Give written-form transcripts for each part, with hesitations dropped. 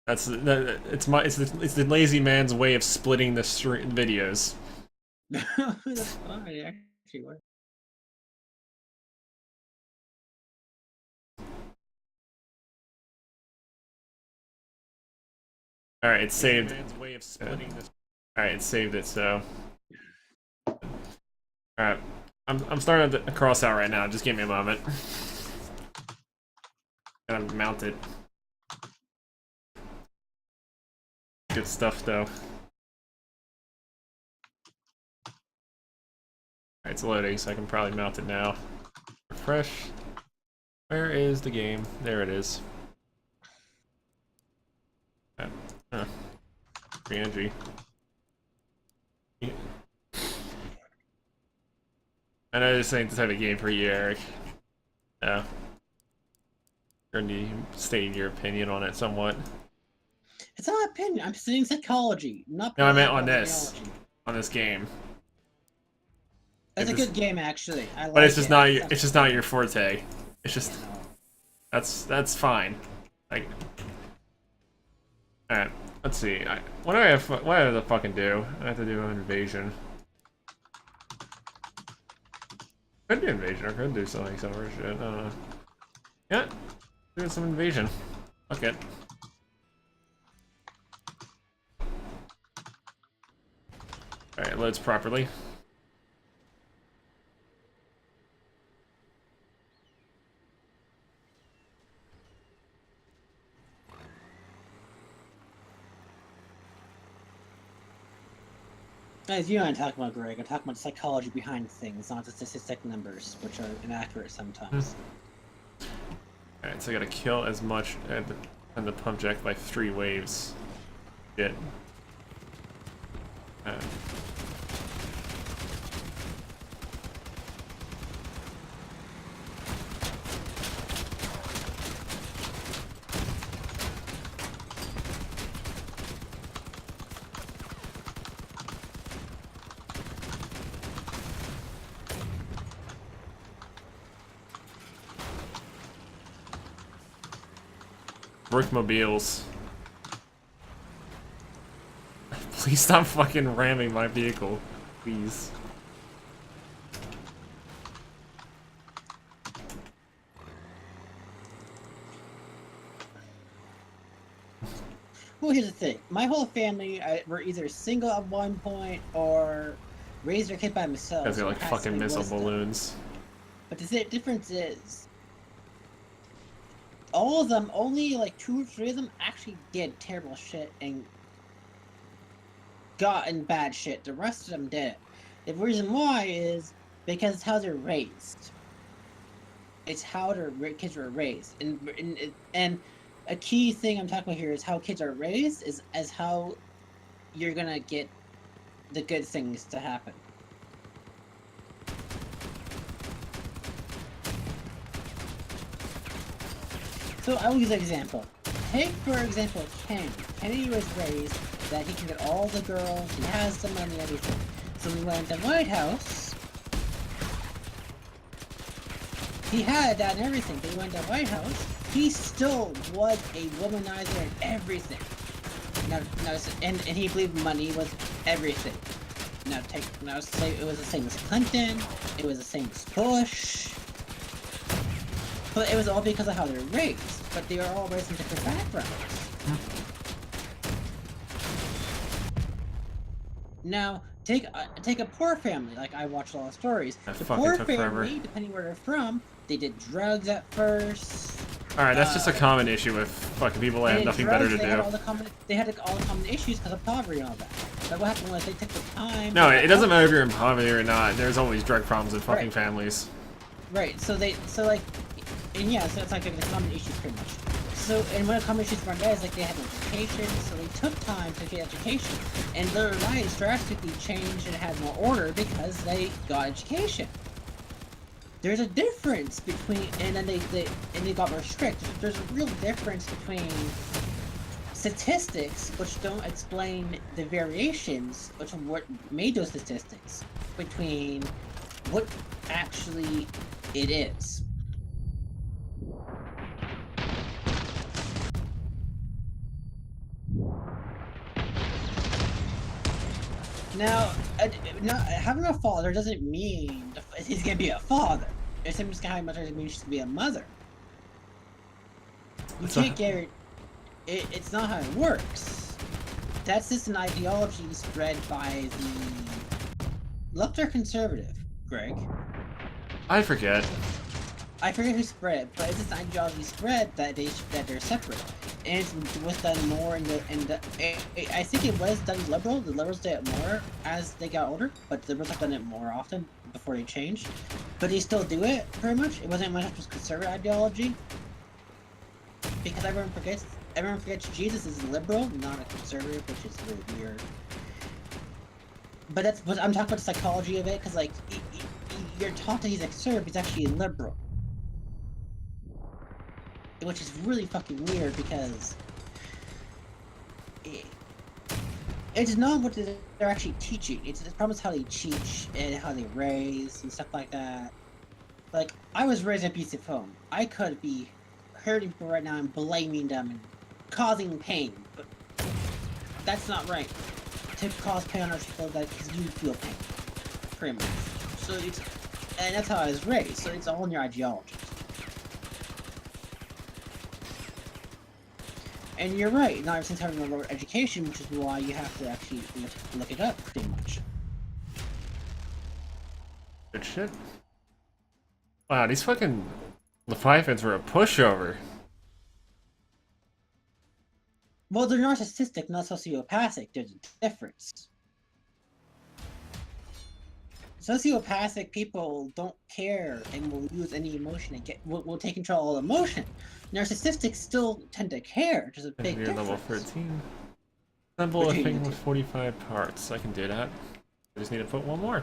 That's it's the lazy man's way of splitting the videos. That's fine. It actually works. All right, it's saved. All right, it saved it. So, all right, I'm starting to cross out right now. Just give me a moment. Gotta mount it. Good stuff, though. Alright, it's loading, so I can probably mount it now. Refresh. Where is the game? There it is. Huh. Re-entry. I know this ain't the type of game for you, Eric. No. You're gonna stating your opinion on it somewhat. It's not opinion. I'm studying psychology, not. No, I meant on this. Biology. On this game. It's a good game, actually. I like but it's just it. not your. It's just not your forte. It's just. Yeah, no. That's fine. Like. All right. Let's see. What do I have? What do I have to fucking do? I have to do an invasion. Could do invasion. Or could do something. Some other shit. Yeah. Doing some invasion. Okay. All right. Loads properly. As you know, I'm talking about, Greg. I'm talking about the psychology behind things, not the statistic numbers, which are inaccurate sometimes. Alright, so I gotta kill as much and the pump jack by 3 waves. Shit. Brickmobiles. Please stop fucking ramming my vehicle. Please. Well, here's the thing. My whole family were either single at one point or raised their kid by themselves. Guys got like fucking missile balloons. But the difference is, all of them, only like 2 or 3 of them actually did terrible shit and got in bad shit. The rest of them didn't. The reason why is because it's how they're raised. It's how their kids were raised, and a key thing I'm talking about here is how kids are raised is as how you're gonna get the good things to happen. So I will use an example. Take, for example, Kenny. Kenny was raised that he can get all the girls, he has the money, everything. So when he went to the White House, he had that and everything, but he went to the White House, he still was a womanizer and everything. And he believed money was everything. Now say it was the same as Clinton, it was the same as Bush. But it was all because of how they're raised. But they are all raised in different backgrounds. Now, take a poor family. Like, I watched a lot of stories. The poor family, depending where they're from, they did drugs at first. Alright, that's just a common issue with fucking people that have nothing better to do. They had all the common issues because of poverty and all that. But what happened was they took the time... No, it doesn't matter if you're in poverty or not. There's always drug problems in fucking families. Right, so that's like the common issues pretty much. So, and one of the common issues for my guys, like, they had education, so they took time to get education. And their lives drastically changed and had more order because they got education. There's a difference between, and then they got more strict. There's a real difference between statistics, which don't explain the variations, which are what made those statistics, between what actually it is. Now, not having a father doesn't mean he's gonna be a father. It's just how much it means to be a mother. You can't get it's not how it works. That's just an ideology spread by the left or conservative, Greg. I forget. I forget who spread it, but it's just an ideology spread that they're separate. And it was done more I think it was done liberal. The liberals did it more as they got older, but the liberals have done it more often before they changed. But they still do it pretty much. It wasn't much just conservative ideology. Because everyone forgets Jesus is liberal, not a conservative, which is really weird. But I'm talking about the psychology of it, because like you're taught that he's a conservative, he's actually a liberal. Which is really fucking weird because it's not what they're actually teaching. It's the problem is how they teach and how they raise and stuff like that. Like, I was raised in an abusive home. I could be hurting people right now and blaming them and causing pain, but that's not right. To cause pain on other people because you feel pain, pretty much. So and that's how I was raised. So it's all in your ideology. And you're right, not everything's having a lower education, which is why you have to actually look it up, pretty much. Good shit. Wow, these fucking Leviathans were a pushover. Well, they're narcissistic, not sociopathic. There's a difference. Sociopathic people don't care and will use any emotion and will take control of all emotion. Narcissistics still tend to care. There's a big difference. Level 13. Assemble a thing with 45 parts. I can do that. I just need to put one more.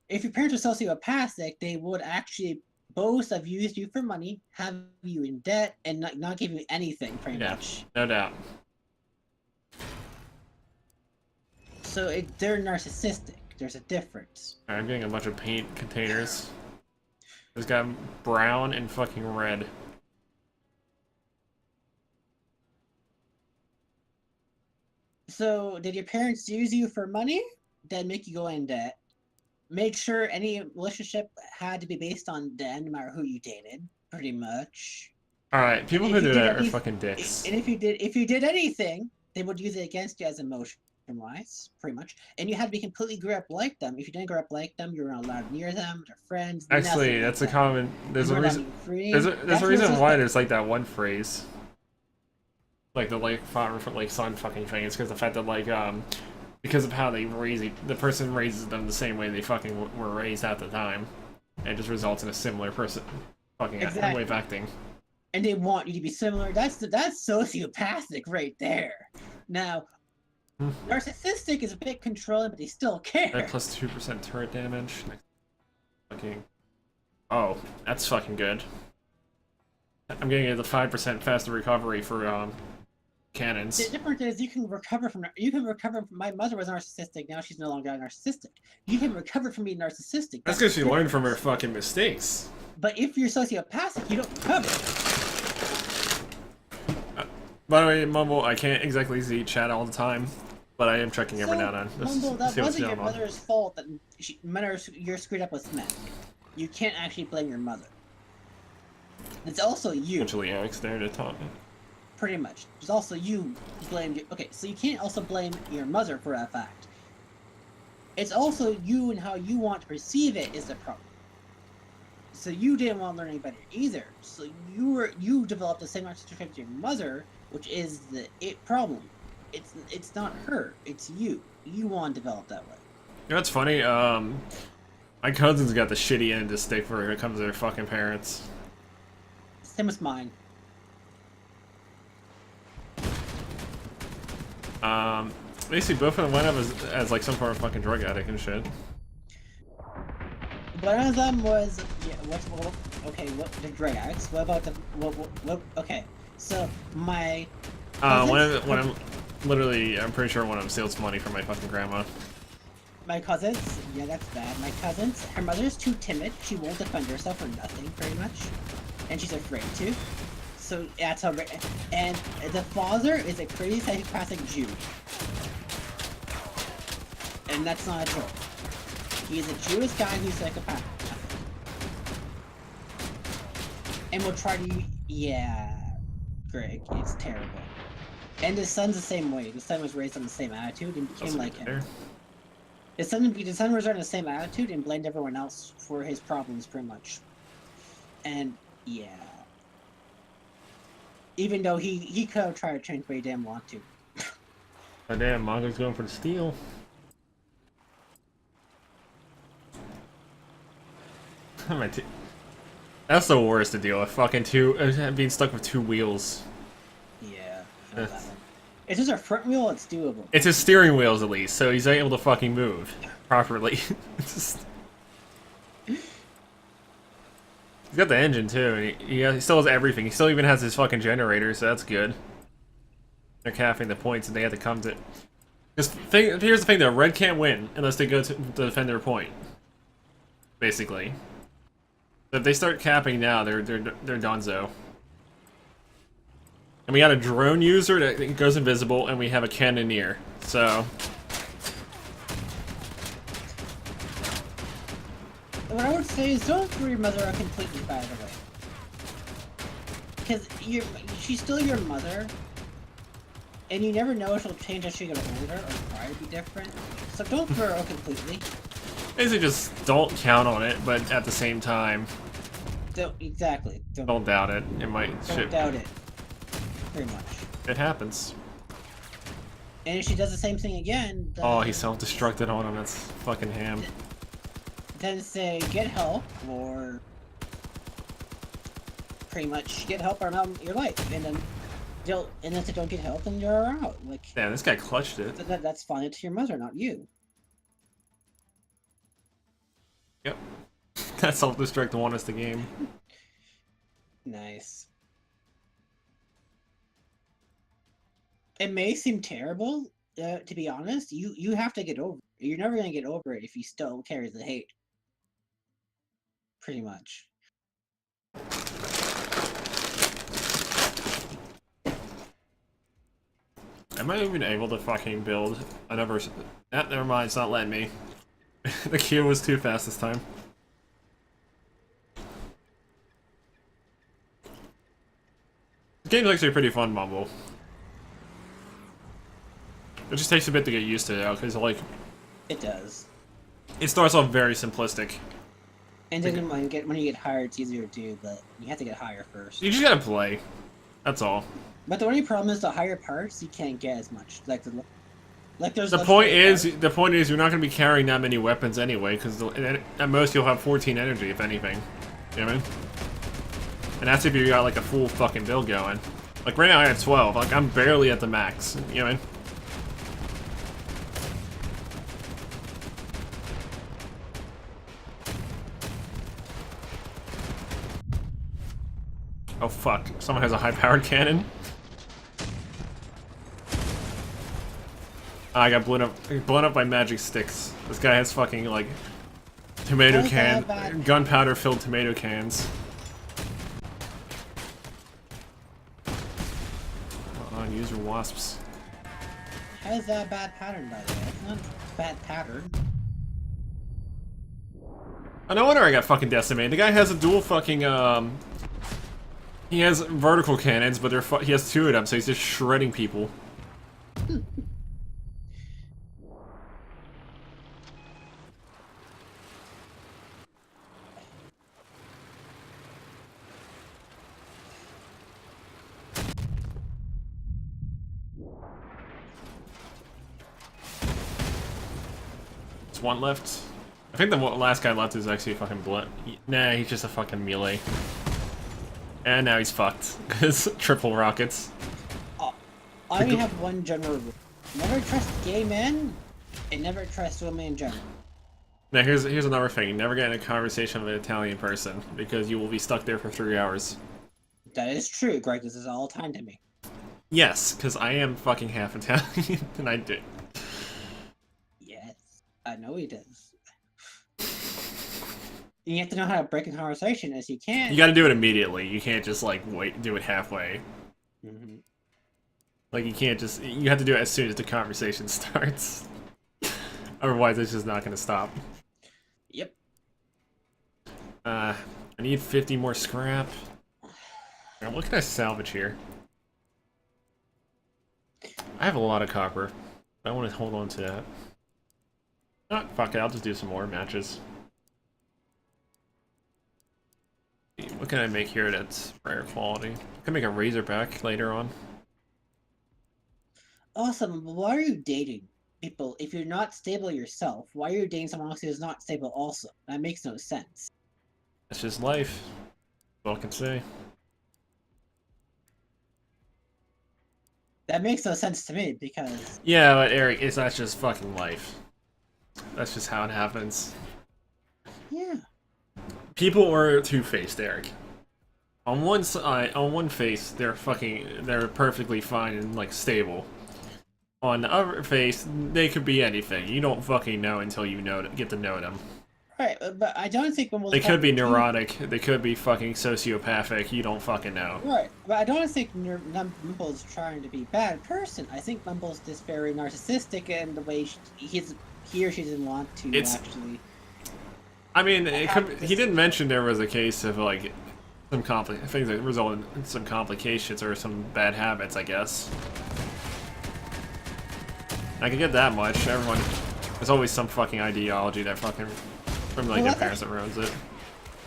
If your parents are sociopathic, they would actually both have used you for money, have you in debt, and not give you anything, pretty much. No doubt. So they're narcissistic. There's a difference. Alright, I'm getting a bunch of paint containers. There's got brown and fucking red. So, did your parents use you for money? Then make you go in debt. Make sure any relationship had to be based on them, no matter who you dated, pretty much. Alright, people who do that are fucking dicks. And if you did anything, they would use it against you as emotion-wise, pretty much. And you had to be completely grew up like them. If you didn't grow up like them, you were not allowed near them, their friends. Actually, that's a common. There's a reason. There's a reason why there's like that one phrase. Like the father like son fucking thing. It's because the fact that like because of how they the person raises them the same way they fucking were raised at the time. And it just results in a similar person fucking way of acting. And they want you to be similar. That's sociopathic right there. Now, narcissistic is a bit controlling, but they still care. Plus 2% turret damage. Fucking. Oh, that's fucking good. I'm getting the 5% faster recovery for cannons. The difference is you can recover from. My mother was narcissistic. Now she's no longer narcissistic. You can recover from being narcissistic. That's because she learned from her fucking mistakes. But if you're sociopathic, you don't recover. By the way, Mumble, I can't exactly see chat all the time, but I am checking every now and then. Mumble, that wasn't your mother's fault that you're screwed up with men. You can't actually blame your mother. It's also you. Essentially, Eric's there to talk. Pretty much. It's also you blamed. Okay, so you can't also blame your mother for that fact. It's also you and how you want to perceive it is the problem. So you didn't want to learn any better either. So you developed the same narcissistic trait as your mother, which is the problem. It's not her. It's you. You want to develop that way. You know what's funny? My cousin's got the shitty end of the stick when it comes to their fucking parents. Same as mine. Basically both of them went up as like some sort of fucking drug addict and shit. One of them was what the drug addicts. What about what okay. So my one of them literally I'm pretty sure one of them steals money from my fucking grandma. My cousins, yeah, that's bad. My cousins, her mother's too timid. She won't defend herself or nothing, pretty much, and she's afraid to. So that's how. And the father is a crazy psychopathic Jew. And And that's not a joke. He's a Jewish guy who's psychopath. And will try to... Yeah, Greg, it's terrible. And his son's the same way. His son was raised on the same attitude and became like him. His son was on the same attitude and blamed everyone else for his problems, pretty much. And, yeah. Even though he could have tried to change, but he didn't want to. Oh damn, Mongo's going for the steal. That's the worst to deal with. Fucking being stuck with 2 wheels. Yeah. If there's a front wheel, it's doable. It's his steering wheels at least, so he's able to fucking move properly. He's got the engine too. He still has everything. He still even has his fucking generator, so that's good. They're capping the points, and they have to come to. Here's the thing though: Red can't win unless they go to defend their point. Basically, so if they start capping now, they're donezo. And we got a drone user that goes invisible, and we have a cannoneer. So. What I would say is don't throw your mother out completely, by the way. Because she's still your mother, and you never know if she'll change as she gets older or try to be different. So don't throw her out completely. Basically, just don't count on it, but at the same time, exactly. Don't doubt it. It might. Don't doubt it. Pretty much. It happens. And if she does the same thing again, oh, he self-destructed on him. That's fucking ham. Then say get help, or pretty much get help or I'm out of your life, and then if they don't get help, then you're out. Like, damn, this guy clutched it. That's fine. It's your mother, not you. Yep. That self-destruct won us the game. Nice. It may seem terrible, to be honest. You have to get over it. You're never gonna get over it if you still carry the hate. Pretty much. Am I even able to fucking build another? Never mind. It's not letting me. The queue was too fast this time. The game's actually pretty fun, Mumble. It just takes a bit to get used to it, because like... It does. It starts off very simplistic. And then when you get higher, it's easier to do, but you have to get higher first. You just gotta play. That's all. But the only problem is the higher parts, you can't get as much. Like there's... The point is you're not gonna be carrying that many weapons anyway, because at most you'll have 14 energy, if anything. You know what I mean? And that's if you got like a full fucking build going. Like right now I have 12. Like I'm barely at the max. You know what I mean? Oh fuck, someone has a high-powered cannon. I got blown up by magic sticks. This guy has fucking, like, gunpowder-filled tomato cans. On, use your wasps. How is that a bad pattern, by the way? It's not a bad pattern. Oh, no wonder I got fucking decimated. The guy has a dual fucking, he has vertical cannons, but he has 2 of them, so he's just shredding people. There's one left. I think the last guy left is actually a fucking blood. Nah, he's just a fucking melee. And now he's fucked, because triple rockets. I only have one general rule. Never trust gay men, and never trust women in general. Now here's another thing. Never get in a conversation with an Italian person, because you will be stuck there for 3 hours. That is true, Greg. This is all time to me. Yes, because I am fucking half Italian, and I do. Yes, I know he does. You have to know how to break a conversation, as you can. You gotta do it immediately. You can't just, like, do it halfway. Mm-hmm. Like, you can't just... You have to do it as soon as the conversation starts. Otherwise, it's just not gonna stop. Yep. I need 50 more scrap. Now, what can I salvage here? I have a lot of copper. I want to hold on to that. Ah, fuck it, I'll just do some more matches. What can I make here that's rare quality? I can make a razorback later on. Awesome, but why are you dating people? If you're not stable yourself, why are you dating someone else who's not stable also? That makes no sense. That's just life. That's all I can say. That makes no sense to me, because... Yeah, but Eric, it's not just fucking life. That's just how it happens. Yeah. People are two-faced, Eric. On one side, on one face, they're perfectly fine and, like, stable. On the other face, they could be anything. You don't fucking know until you get to know them. Right, but I don't think they could be neurotic, they could be fucking sociopathic, you don't fucking know. Right, but I don't think Mumble's trying to be a bad person. I think Mumble's just very narcissistic in the way he or she doesn't want to actually... I mean, he didn't mention there was a case of, like, some things that result in some complications or some bad habits, I guess. I can get that much. There's always some fucking ideology that fucking... from like their parents that ruins it.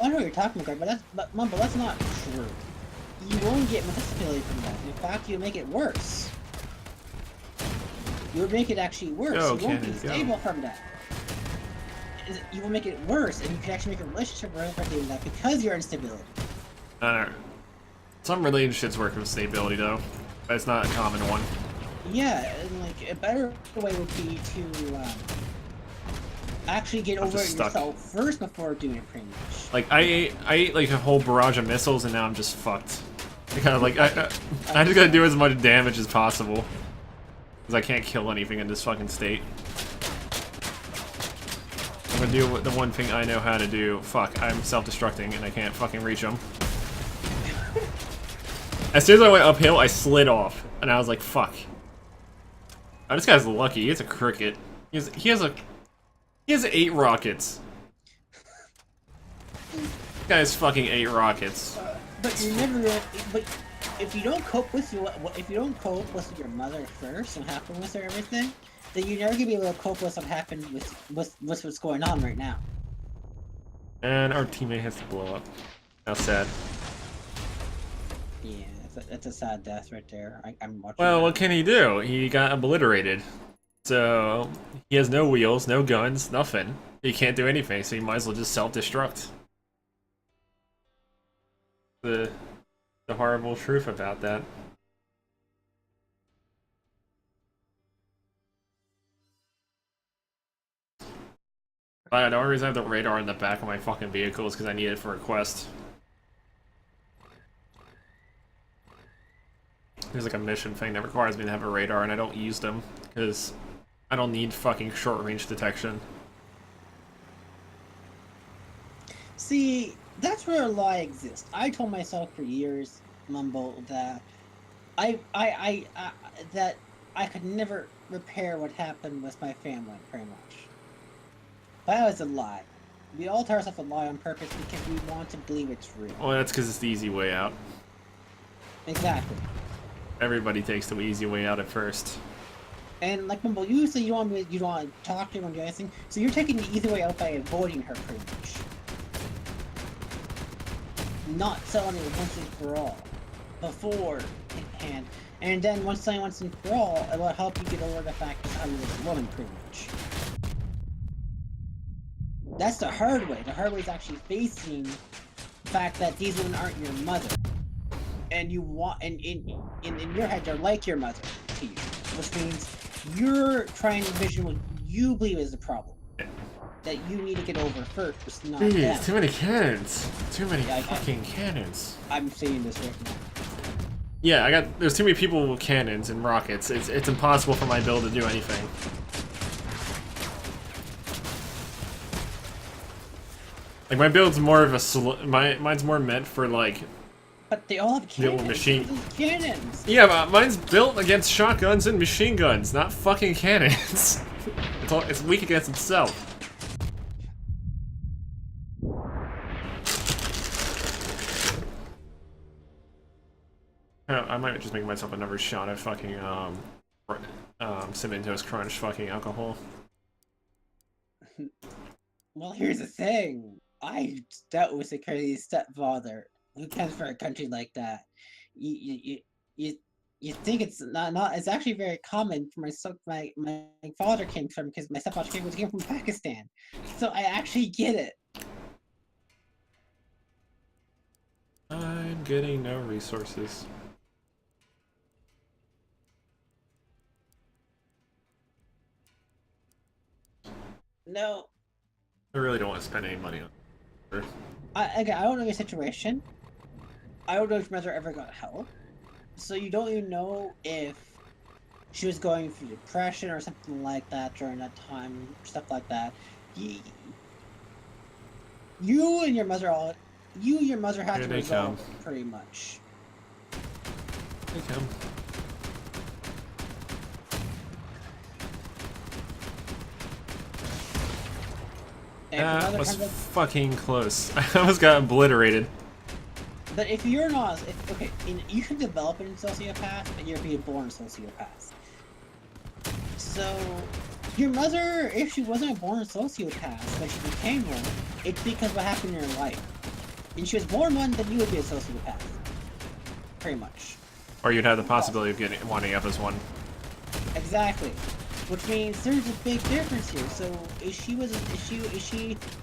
I know what you're talking about, but Mumble, that's not true. You won't get manipulated from that. In fact, you'll make it worse. You'll make it actually worse. You won't be stable from that. You will make it worse, and you can actually make a relationship worse by doing that because of your instability. I don't know. Some relationships work with stability though, but it's not a common one. Yeah, and like a better way would be to actually get over it yourself first before doing it, pretty much. Like I ate like a whole barrage of missiles and now I'm just fucked. I just gotta do as much damage as possible because I can't kill anything in this fucking state. I'm gonna do the one thing I know how to do. Fuck, I'm self-destructing and I can't fucking reach them. As soon as I went uphill, I slid off and I was like, fuck. Oh, this guy's lucky. He has a cricket. He has 8 rockets. This guy's fucking 8 rockets. But you never. But if you don't cope with your mother first and happen with her everything, then you're never gonna be able to cope with what happened with what's going on right now. And our teammate has to blow up. How sad. Yeah, that's a sad death right there. I'm watching. Well, what can he do? He got obliterated. So, he has no wheels, no guns, nothing. He can't do anything, so he might as well just self-destruct. The horrible truth about that. But the only reason I have the radar in the back of my fucking vehicle is because I need it for a quest. There's like a mission thing that requires me to have a radar, and I don't use them, because I don't need fucking short-range detection. See, that's where a lie exists. I told myself for years, Mumble, that that I could never repair what happened with my family, pretty much. But that was a lie. We all tell ourselves a lie on purpose because we want to believe it's real. Well, that's because it's the easy way out. Exactly. Everybody takes the easy way out at first. And like Mumble, you say you don't want to talk to her and do anything, so you're taking the easy way out by avoiding her, pretty much. Not selling it once and for all, beforehand, and then once selling once and for all, it will help you get over the fact that I'm a woman, pretty much. That's the hard way. The hard way is actually facing the fact that these women aren't your mother, and you want, and in your head they're like your mother to you, which means you're trying to envision what you believe is the problem that you need to get over first, not them. Too many cannons. Too many fucking cannons. I'm saying this right now. Yeah, there's too many people with cannons and rockets. It's impossible for my build to do anything. Like my build's more of a mine's more meant for like. But they all have cannons. Cannons. Yeah, but mine's built against shotguns and machine guns, not fucking cannons. it's weak against itself. I might just make myself another shot of fucking Cinnamon Toast Crunch fucking alcohol. Well, here's the thing. I dealt with a crazy stepfather who comes from a country like that. You think it's not it's actually very common for my father came from, because my stepfather came from Pakistan. So I actually get it. I'm getting no resources. No. I really don't want to spend any money on it. Again, I don't know your situation. I don't know if your mother ever got help. So you don't even know if she was going through depression or something like that during that time, stuff like that. You and your mother had to resolve it, pretty much. They come. That was fucking close. I almost got obliterated. But if you're not, you can develop a sociopath, but you're being born a sociopath. So, your mother, if she wasn't born a sociopath, but she became one, it's because what happened in her life. If she was born one, then you would be a sociopath. Pretty much. Or you'd have the possibility of winding up as one. Exactly. Which means there's a big difference here. So if she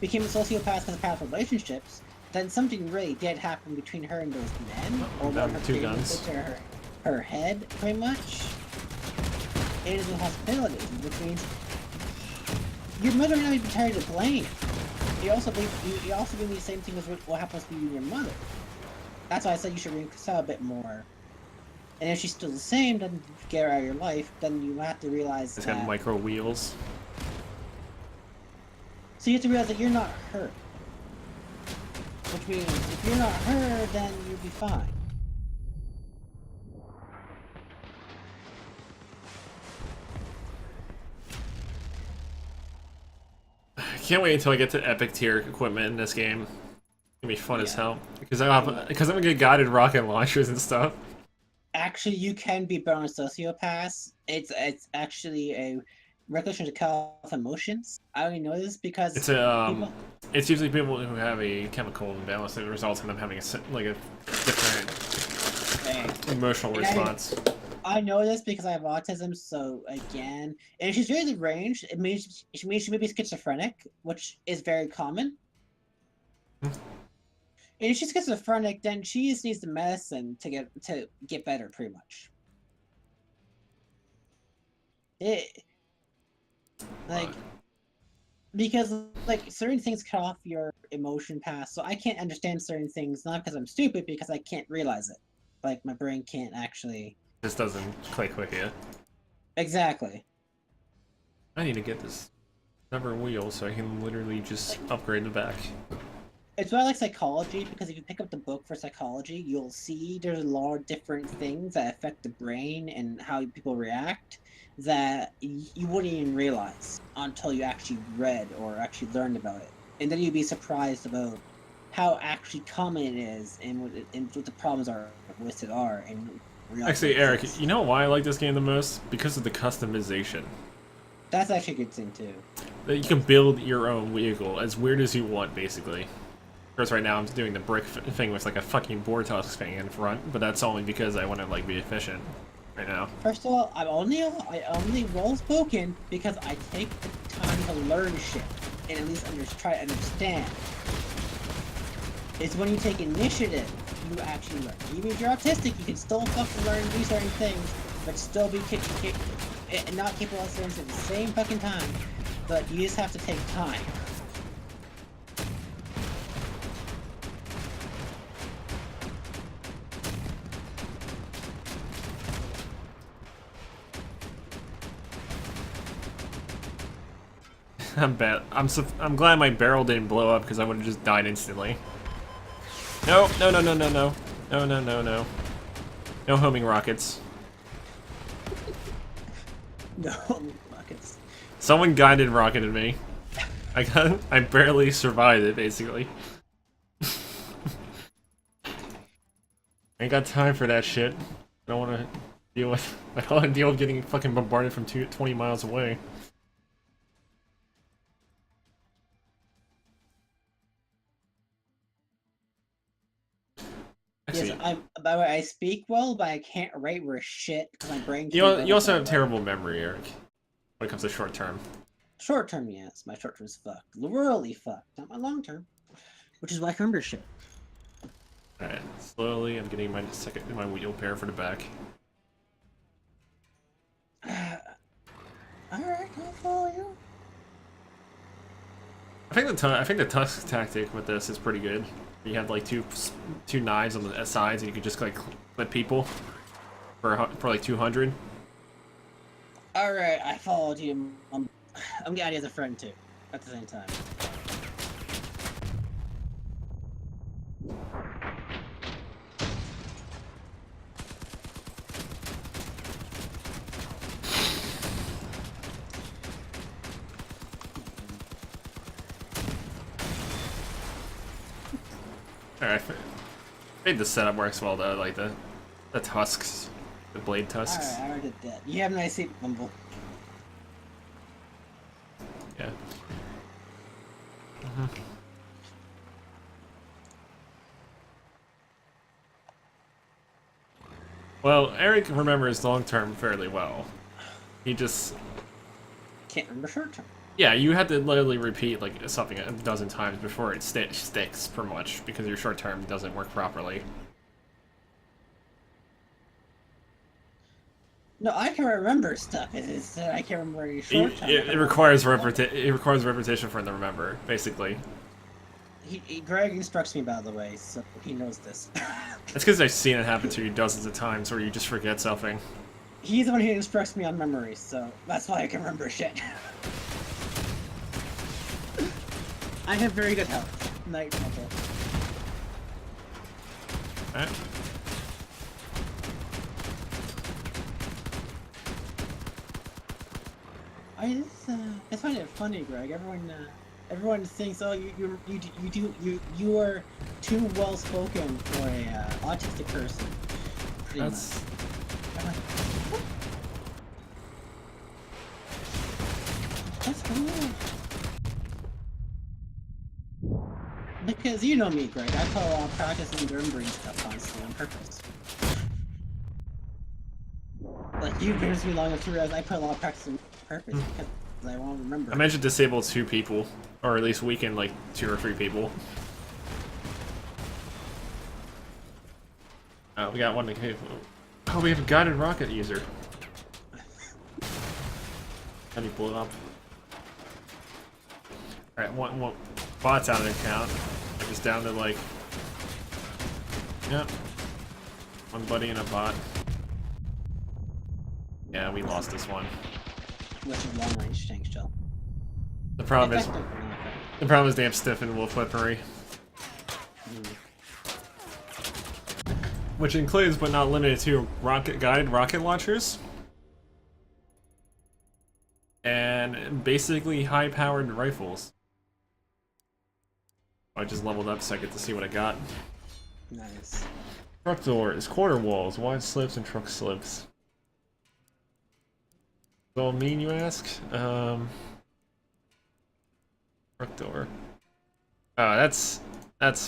became a sociopath because of past relationships, then something really did happen between her and those men, or what her two guns to her head, pretty much. It is a possibility, which means your mother may not be entirely to blame. You also believe the same thing as what happens to you and your mother. That's why I said you should reconcile a bit more. And if she's still the same, then get her out of your life, then you have to realize it's got micro wheels. So you have to realize that you're not her. Which means, if you're not her, then you'll be fine. I can't wait until I get to epic tier equipment in this game. It's gonna be fun as hell. Because I'm gonna get guided rocket launchers and stuff. Actually, you can be born a sociopath. It's actually a regulation to cut off emotions. I only know this because it's usually people who have a chemical imbalance that results in them having a different emotional response. I know this because I have autism. So again, and if she's really range, it means she may be schizophrenic, which is very common. And if she's schizophrenic, then she just needs the medicine to get better, pretty much. Because certain things cut off your emotion path, so I can't understand certain things, not because I'm stupid, because I can't realize it. Like, my brain can't actually... This doesn't click with you. Exactly. I need to get this number wheel so I can literally just upgrade the back. It's why I like psychology, because if you pick up the book for psychology, you'll see there's a lot of different things that affect the brain and how people react that you wouldn't even realize until you actually read or actually learned about it. And then you'd be surprised about how actually common it is and what the problems are listed are. And actually, Eric, you know why I like this game the most? Because of the customization. That's actually a good thing, too. That you can build your own vehicle as weird as you want, basically. Of course, right now I'm doing the brick thing with like a fucking board toss thing in front, but that's only because I want to like be efficient right now. First of all, I only well spoken because I take the time to learn shit and at least try to understand. It's when you take initiative you actually learn. Even if you're autistic, you can still fucking learn and do certain things, but still be and not capable of things at the same fucking time. But you just have to take time. I'm glad my barrel didn't blow up because I would have just died instantly. No, no, no, no, no, no. No, no, no, no. No homing rockets. No rockets. Someone guided rocketed me. I barely survived it, basically. Ain't got time for that shit. I don't want to deal with. I don't want to deal with getting fucking bombarded from 20 miles away. Actually, Yes, by the way, I speak well, but I can't write worth shit because my brain. You also have terrible memory, Eric. When it comes to short term. Short term, yes, my short term is fucked. Literally fucked, not my long term, which is why I can remember shit. Alright, slowly I'm getting my wheel pair for the back. Alright, I'll follow you. I think the tusk tactic with this is pretty good. You have like two knives on the sides, and you can just like clip people for like 200. Alright, I followed you. I'm getting you as a friend too, at the same time. Alright, I think the setup works well though, like the tusks, the blade tusks. Alright, I already did that. You have a nice seat, Bumble. Yeah. Well, Eric remembers long term fairly well. He just can't remember short term. Yeah, you have to literally repeat like something a dozen times before it sticks, pretty much, because your short term doesn't work properly. No, I can remember stuff. It's I can't remember any short term. It requires repetition for him to remember, basically. Greg instructs me, by the way, so he knows this. That's because I've seen it happen to you dozens of times where you just forget something. He's the one who instructs me on memory, so that's why I can remember shit. I have very good health. Night Bumble. Alright. I find it funny, Greg. Everyone thinks, oh, you are too well spoken for a autistic person. That's. That's cool. Because you know me, Greg. I put a lot of practice in remembering stuff constantly on purpose. Like you've been with me long enough to realize I put a lot of practice in purpose because I won't remember. I mentioned disable 2 people, or at least weaken like 2 or 3 people. We got one to cave. Oh, we have a guided rocket user. How do you blow it up? Alright, one bot's out of the count. Just down to like. Yep. One buddy and a bot. Yeah, we lost this one. Which is long range tank shell. The problem is they have stiff and wolf weaponry. Which includes, but not limited to, guided rocket launchers. And basically high-powered rifles. I just leveled up so I get to see what I got. Nice. Truck doors, corner walls, wide slips, and truck slips. What all mean, you ask? Truck door. Oh, that's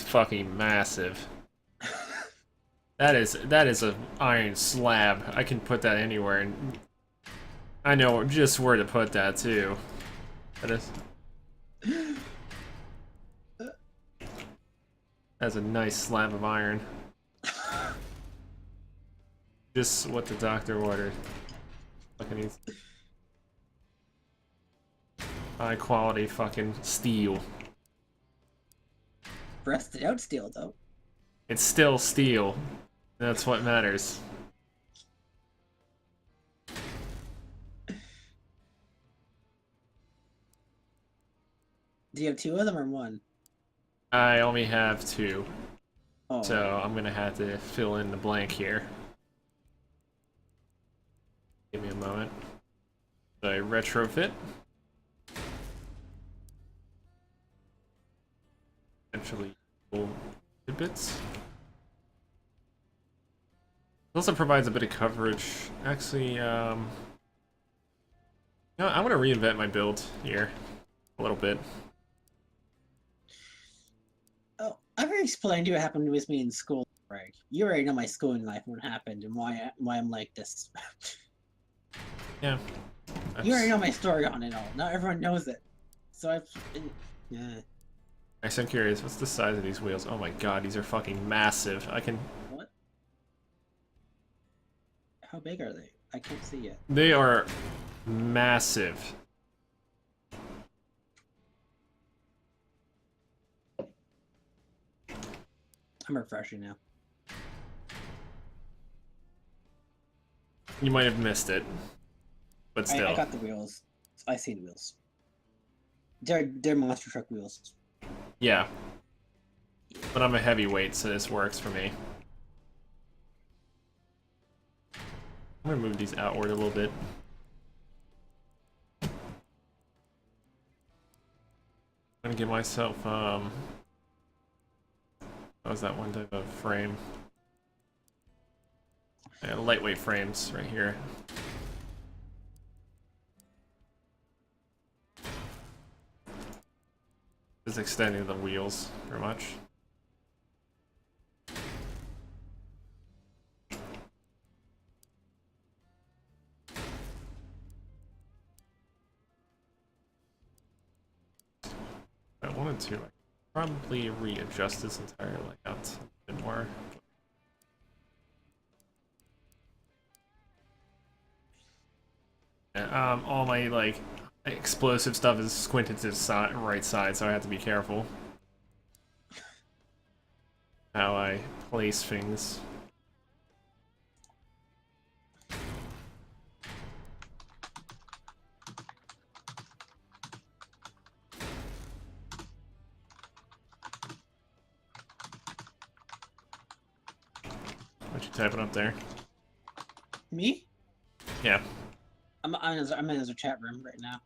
fucking massive. That is a iron slab. I can put that anywhere, and I know just where to put that too. That is. That's a nice slab of iron. Just what the doctor ordered. Fucking high quality fucking steel. Rusted out steel though. It's still steel. That's what matters. Do you have 2 of them or 1? I only have 2. Oh. So I'm gonna have to fill in the blank here. Give me a moment. a retrofit. Potentially cool tidbits. It also provides a bit of coverage. Actually, I want to reinvent my build here a little bit. Oh, I've already explained to you what happened with me in school, Greg. You already know my schooling life, what happened, and why I'm like this. Yeah. You already know my story on it all. Not everyone knows it. So yeah. Actually, I'm curious. What's the size of these wheels? Oh my god, these are fucking massive. I can... What? How big are they? I can't see yet. They are massive. I'm refreshing now. You might have missed it, but still. I got the wheels. I see the wheels. They're monster truck wheels. Yeah. But I'm a heavyweight, so this works for me. I'm gonna move these outward a little bit. I'm gonna give myself, what was that one type of frame? Yeah, lightweight frames right here. Just extending the wheels, pretty much. If I wanted to, I could probably readjust this entire layout a bit more. All my like explosive stuff is squinted to the right side, so I have to be careful how I place things. What you typing up there? Me? Yeah. I'm in another chat room right now.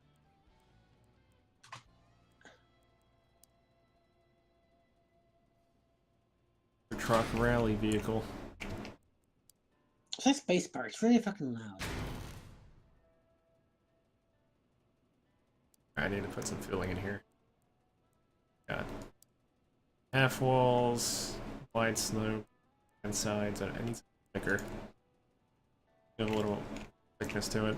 Truck rally vehicle. It's that space bar. It's really fucking loud. I need to put some filling in here. Got half walls, wide slope, and sides, and it needs thicker. Give a little thickness to it.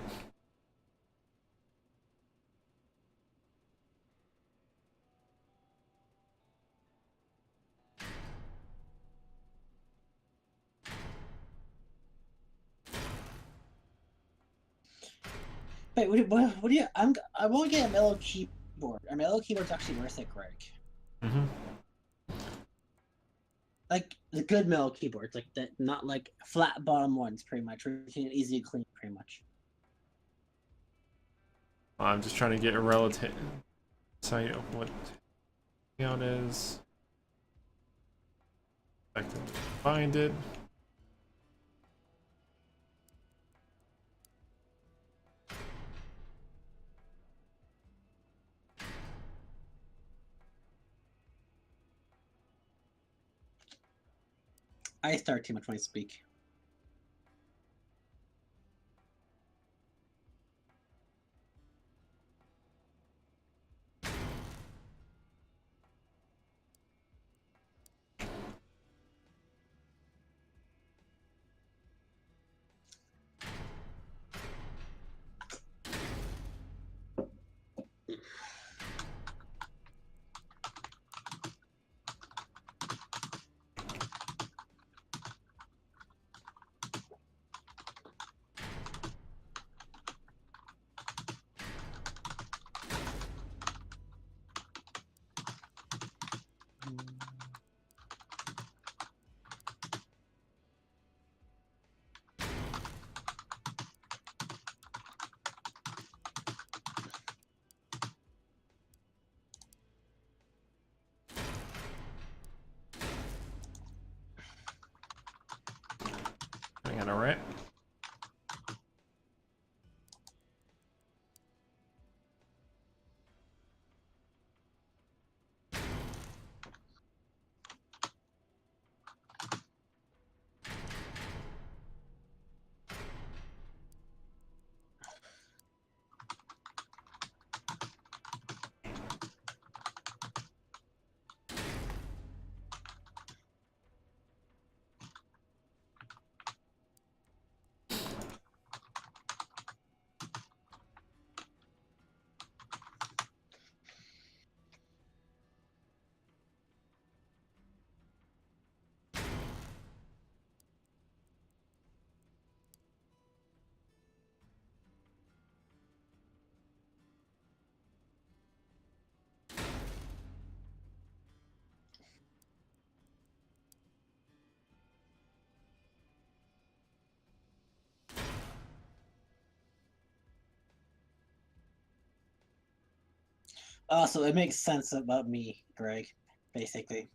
Wait, what do you? I won't get a mellow keyboard. A mellow keyboard's actually worth it, Greg. Mm-hmm. Like the good mellow keyboards, like that, not like flat bottom ones, pretty much. Where you can easily clean, pretty much. I'm just trying to get a relative sight of what layout is. I can find it. I start too much when I speak. Hang on, alright. Also, it makes sense about me, Greg, basically.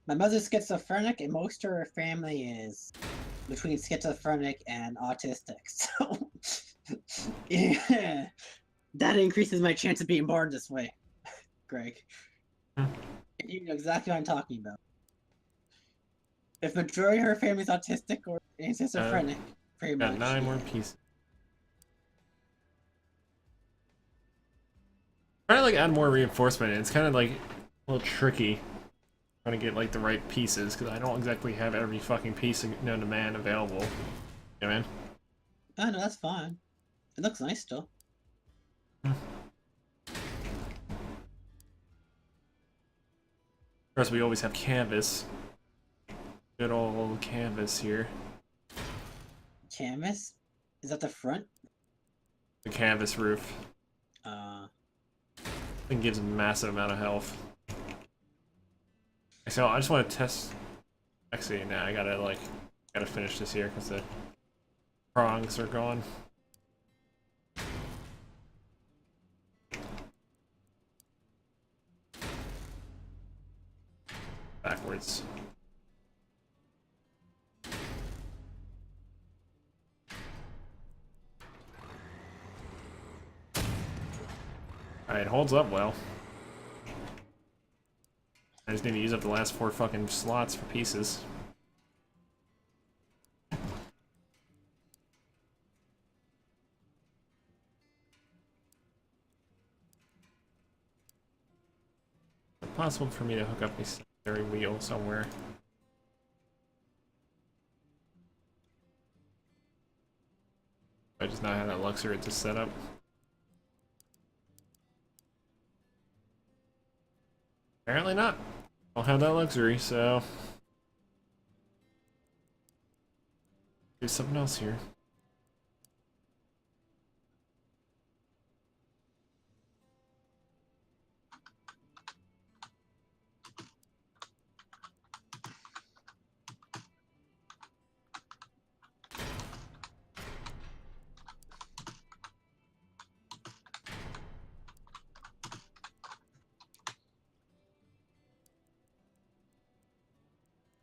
My mother's schizophrenic, and most of her family is between schizophrenic and autistic. So, yeah, that increases my chance of being born this way, Greg. You know exactly what I'm talking about. If majority of her family's autistic or schizophrenic, pretty Got much. 9 more pieces. Trying to like add more reinforcement. It's kind of like a little tricky trying to get like the right pieces because I don't exactly have every fucking piece known to man available. Yeah, man. Oh no, that's fine. It looks nice still. Of course, we always have canvas. Good old canvas here. Canvas? Is that the front? The canvas roof. It gives a massive amount of health. So I just want to test. Actually, nah, I gotta finish this here because the prongs are gone. Backwards. Alright, holds up well. I just need to use up the last 4 fucking slots for pieces. Is it possible for me to hook up a secondary wheel somewhere? I just not have that luxury to set up. Apparently not. Don't have that luxury, so do something else here.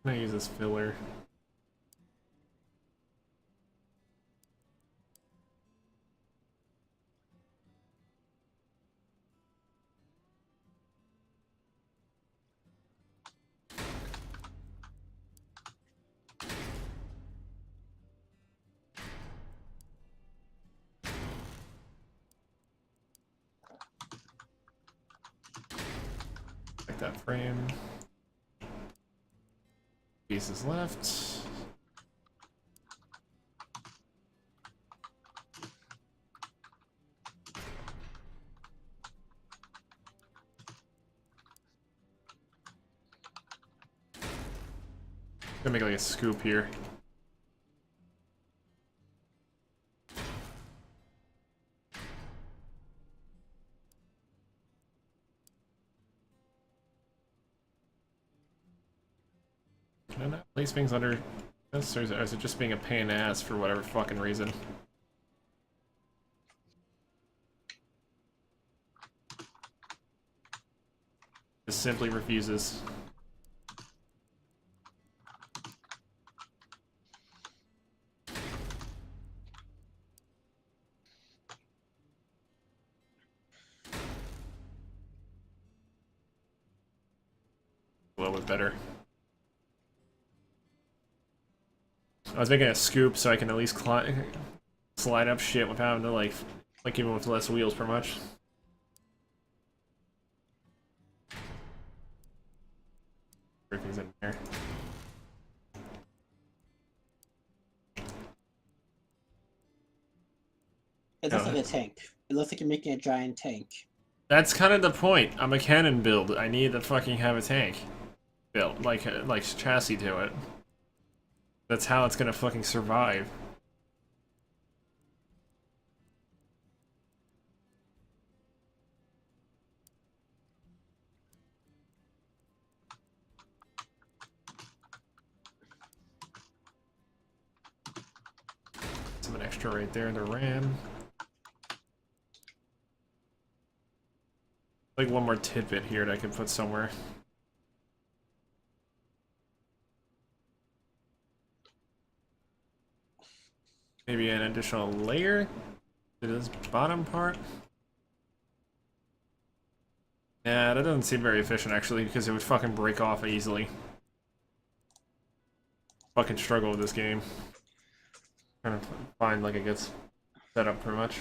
I'm gonna use this filler. Like that frame. Pieces left. Gonna make like a scoop here. Can I not place things under this, or is it just being a pain in the ass for whatever fucking reason? It simply refuses. A little bit better. I was making a scoop so I can at least slide up shit without having to like even with less wheels per much. Everything's in there. It looks like a tank. It looks like you're making a giant tank. That's kind of the point. I'm a cannon build. I need to fucking have a tank built, like chassis to it. That's how it's gonna fucking survive. Some extra right there in the ram. Like one more tidbit here that I can put somewhere. Maybe an additional layer to this bottom part. Yeah, that doesn't seem very efficient actually, because it would fucking break off easily. Fucking struggle with this game. Trying to find like it gets set up pretty much.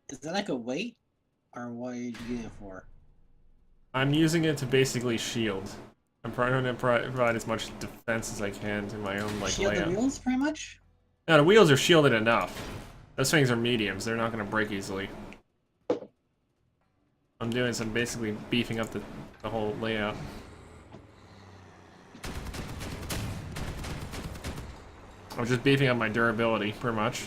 Is that like a weight? Or what are you using it for? I'm using it to basically shield. I'm trying to provide as much defense as I can to my own like Shield layout. the wheels, pretty much? No, the wheels are shielded enough. Those things are mediums. They're not going to break easily. I'm doing some basically beefing up the whole layout. I'm just beefing up my durability, pretty much.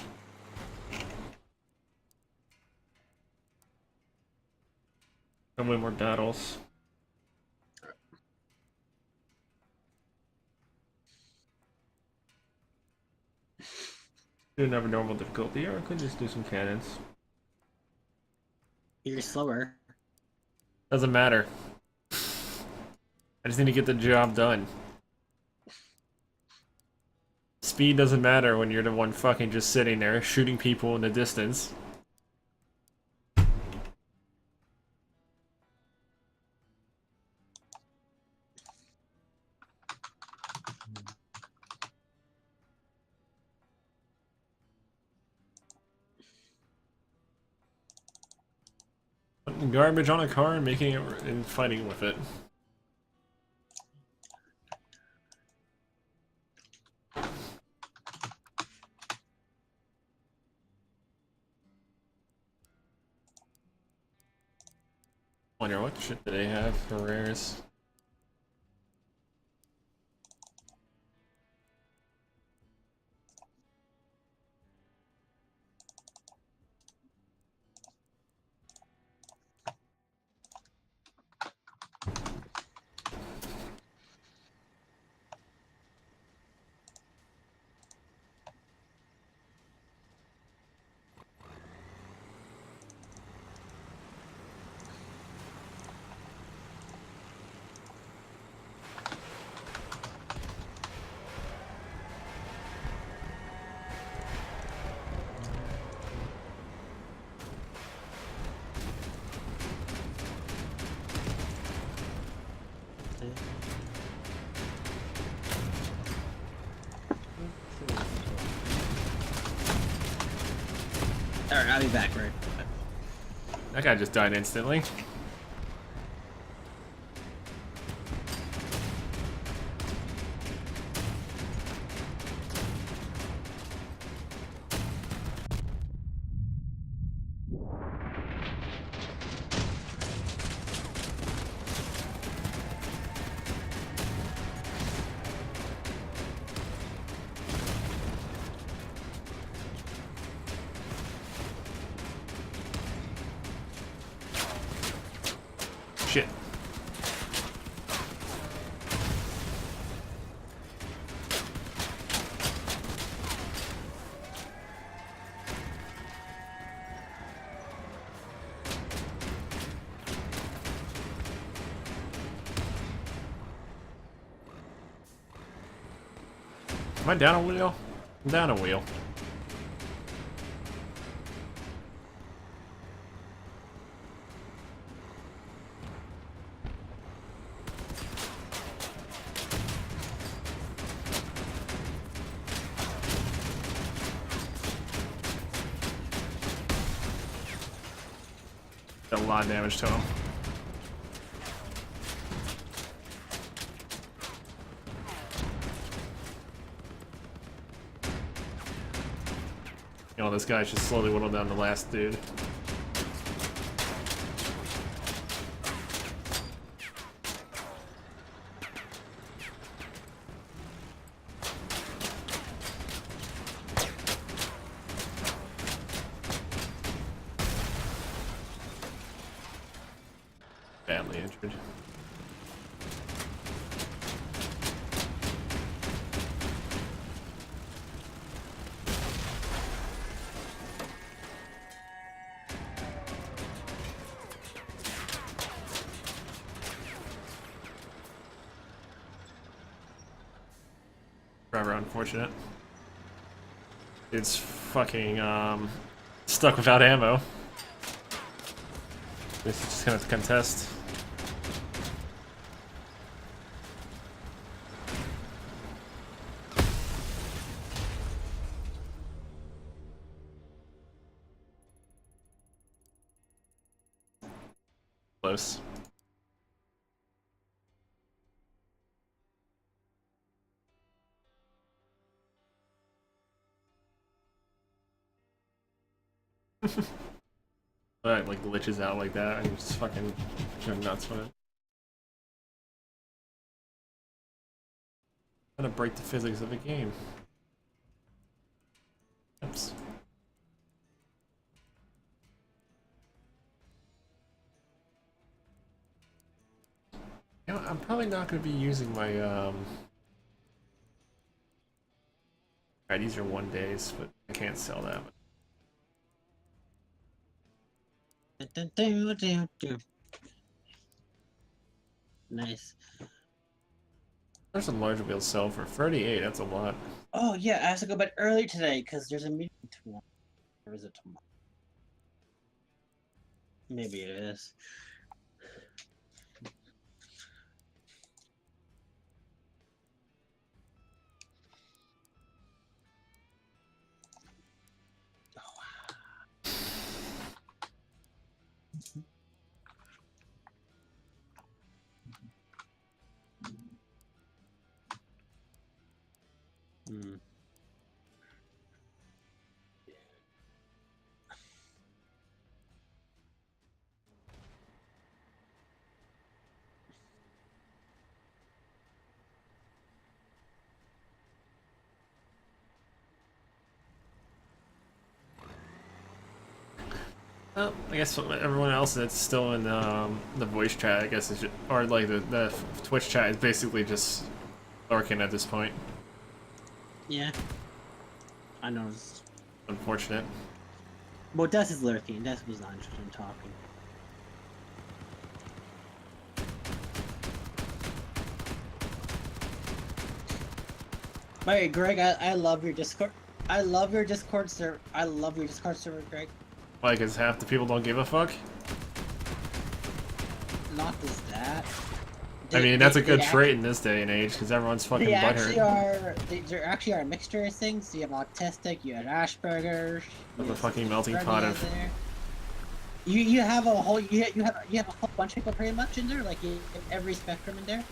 And win more battles. Didn't have a normal difficulty, or I could just do some cannons. You're slower. Doesn't matter. I just need to get the job done. Speed doesn't matter when you're the one fucking just sitting there shooting people in the distance. Putting garbage on a car and making it and fighting with it. Wonder what shit do they have for rares? Alright, I'll be back, right? That guy just died instantly. Shit. Am I down a wheel? I'm down a wheel. Did a lot of damage to him. You know, this guy should slowly whittle down the last dude. Badly injured. Rather unfortunate. It's fucking stuck without ammo. This is just gonna contest. Close. But it, like glitches out like that and just fucking go nuts with it. Trying to break the physics of the game. Oops. You know, I'm probably not going to be using my Alright, these are 1 days, but I can't sell that. Nice. There's a large wheel sell for 38, that's a lot. Oh yeah, I have to go bed early today because there's a meeting tomorrow. Or is it tomorrow? Maybe it is. Hmm. Well, I guess everyone else that's still in the voice chat, I guess, is just, or like the Twitch chat is basically just lurking at this point. Yeah. I noticed. Unfortunate. Well, Des is lurking. Des was not interested in talking. By the way, Greg, I love your Discord. I love your Discord server. I love your Discord server, Greg. Like, because half the people don't give a fuck? Not just that. I mean, that's a good trait in this day and age, because everyone's fucking butthurt. There actually are a mixture of things. You have autistic, you have Asperger's. Of a fucking melting pot of... You have a whole you have a whole bunch of people pretty much in there, like you have every spectrum in there.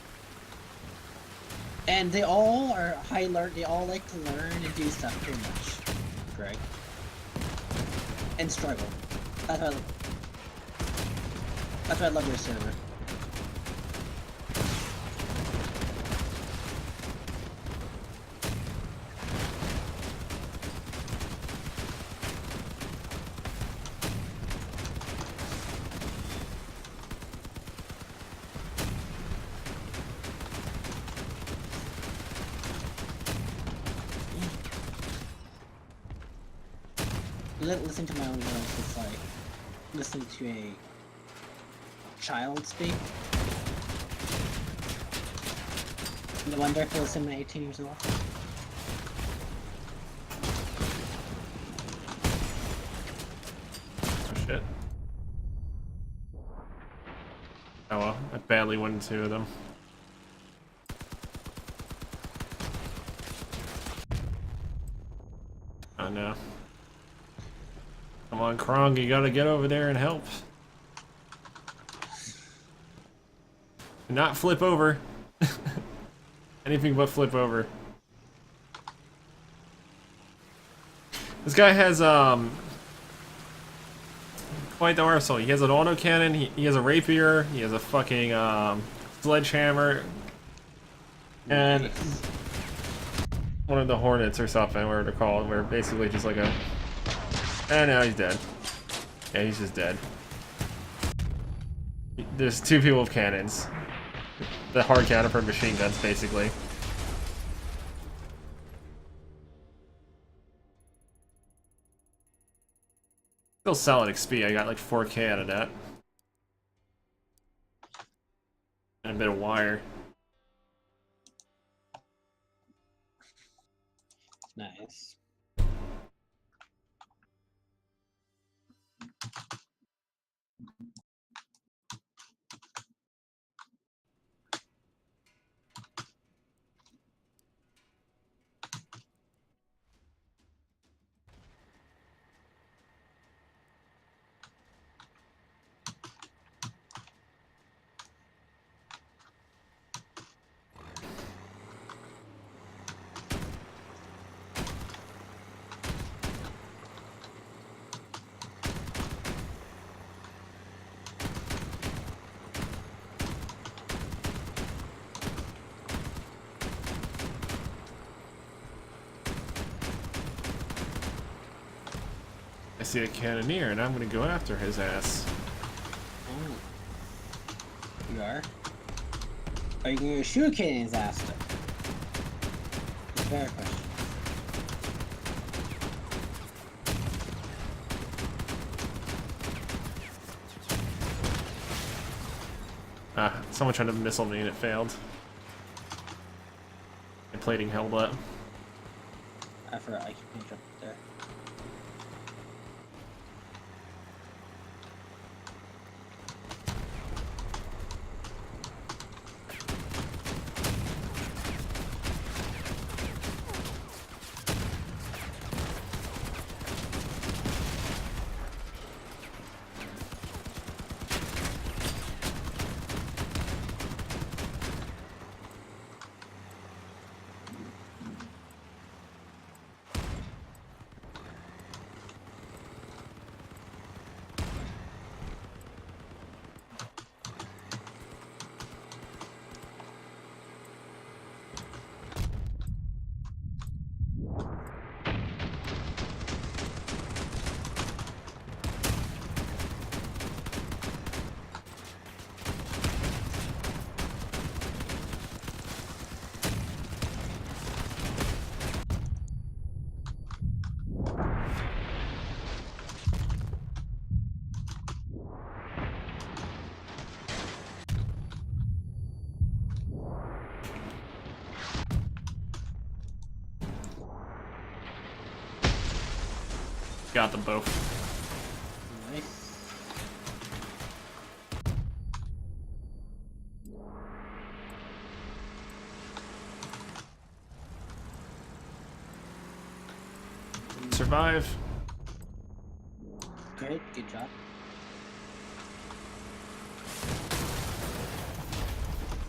And they all are high alert. They all like to learn and do stuff pretty much, Greg. And struggle. That's why I love your server. Listen to my own voice. It's like listening to a child speak. No wonder I feel I'm 18 years old. Oh shit. Oh well, I badly went into two of them. Oh no. Come on, Krong, you gotta get over there and help. Not flip over. Anything but flip over. This guy has quite the arsenal. He has an autocannon, he has a rapier, he has a fucking sledgehammer, and one of the hornets or something, whatever they're called, where basically just like a... And now he's dead. Yeah, he's just dead. There's two people with cannons. The hard cannon for machine guns, basically. Still solid XP. I got like 4K out of that. And a bit of wire. Nice. I see a cannoneer, and I'm gonna go after his ass. Oh. You are? Are you going to shoot Cannon's ass though? Fair question. Ah, someone tried to missile me and it failed. My plating held up. I forgot I can jump there. Got them both. Nice. Survive. Good job.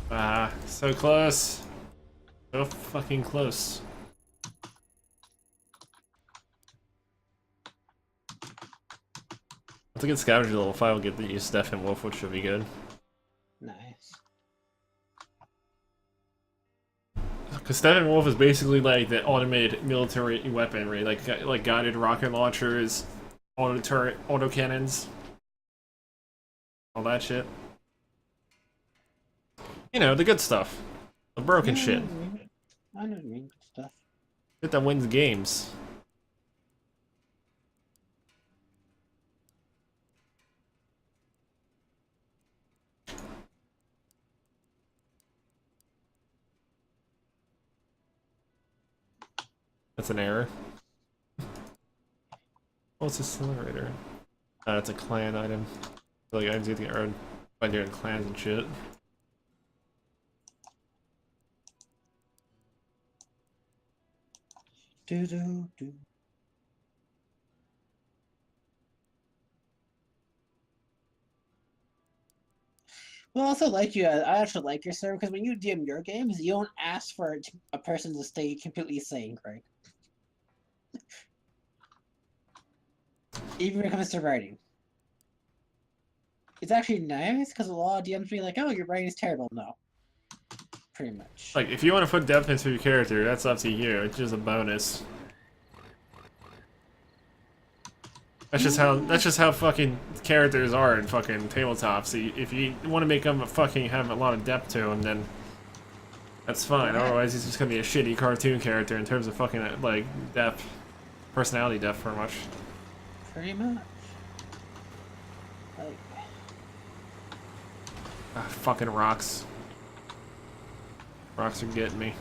Ah, so close. So fucking close. Once I get scavenger level 5, I'll get the Steph and Wolf, which should be good. Nice. Because Stephen Wolf is basically like the automated military weaponry, like guided rocket launchers, auto turret, auto cannons, all that shit. You know, the good stuff, the broken shit. I know what you mean. Good stuff. Shit that wins games. That's an error. Oh, it's accelerator. That's a clan item. I feel like items you get earned by doing clans and shit. Do. Well, I also like you. I actually like your server because when you DM your games, you don't ask for a person to stay completely sane, right? Even when it comes to writing. It's actually nice because a lot of DMs be like, "Oh, your writing is terrible." No, pretty much. Like, if you want to put depth into your character, that's up to you. It's just a bonus. That's just how fucking characters are in fucking tabletops. If you want to make them have a lot of depth to them, then that's fine. Otherwise, he's just gonna be a shitty cartoon character in terms of fucking like depth, personality depth, pretty much. Pretty much. Like. Fucking rocks. Rocks are getting me.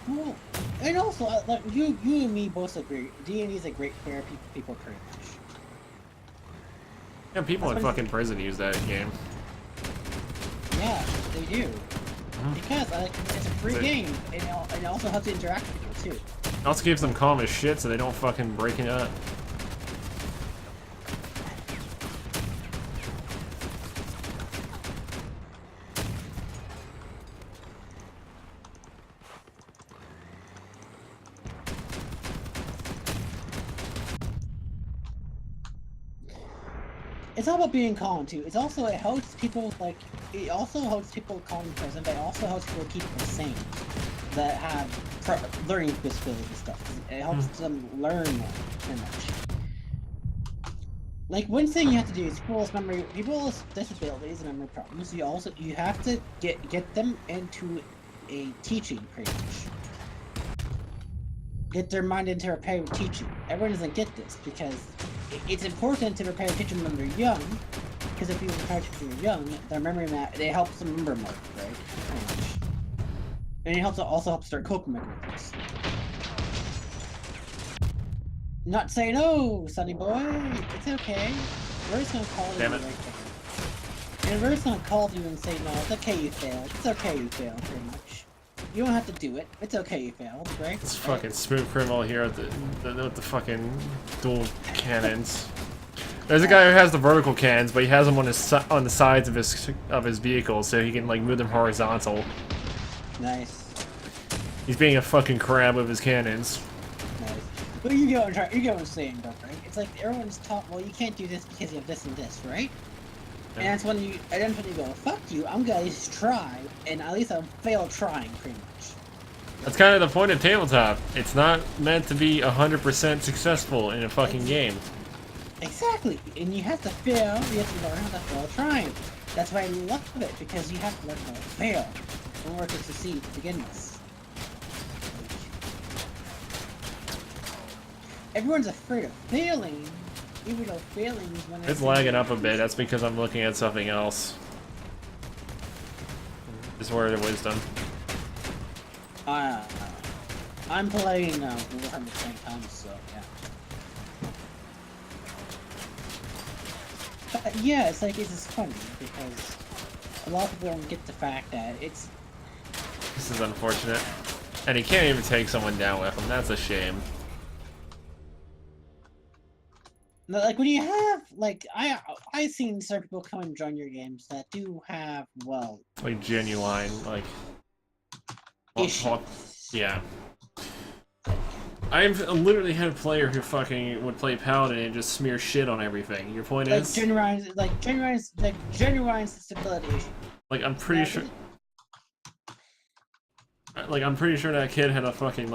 Well, and also, like you and me both agree, D&D is a great fair people pretty much. Yeah, people in fucking prison use that game. Yeah, they do. Because it's a free game, and it also helps you interact with people too. It also keeps them calm as shit so they don't fucking break it up. It's all about being calm too. It helps people it also helps people calm in prison, but it also helps people keep them sane that have learning disabilities and stuff. It helps them learn more, pretty much. Like one thing you have to do is people's disabilities and memory problems. You have to get them into a teaching pretty much. Get their mind into repair teaching. Everyone doesn't get this because it's important to prepare teaching when they're young, because if you prepare teaching when you're young, their memory it helps them remember more, right? Pretty much. And it also helps their coping mechanisms. Not saying, "Oh, sonny boy, it's okay. We're just gonna call you right there." And we're just gonna call you and say, "No, it's okay, you failed. It's okay, you failed." Pretty much. You don't have to do it. It's okay, you failed, right? This fucking smooth criminal here with the fucking dual cannons. There's a guy who has the vertical cannons, but he has them on the sides of his vehicle, so he can like move them horizontal. Nice. He's being a fucking crab with his cannons. Nice. But you get what I'm saying, though, right? It's like everyone's taught, well, you can't do this because you have this and this, right? Yeah. And that's when you go, fuck you, I'm gonna at least try, and at least I'll fail trying, pretty much. That's kind of the point of tabletop. It's not meant to be 100% successful in a fucking game. Exactly, and you have to fail, you have to learn how to fail trying. That's why I love it, because you have to learn how to fail in order to succeed to begin with. Everyone's afraid of failing, even though failing is when it's lagging up a bit. That's because I'm looking at something else. This word of wisdom. I'm playing Warhammer at the same time, so yeah. But yeah, it's just funny because a lot of people don't get the fact that it's. This is unfortunate, and he can't even take someone down with him. That's a shame. Like when you have I've seen certain people come and join your games that do have like genuine issues. Yeah. I've literally had a player who fucking would play Paladin and just smear shit on everything. Your point is genuine stability issue. Like I'm pretty sure. Like I'm pretty sure that kid had a fucking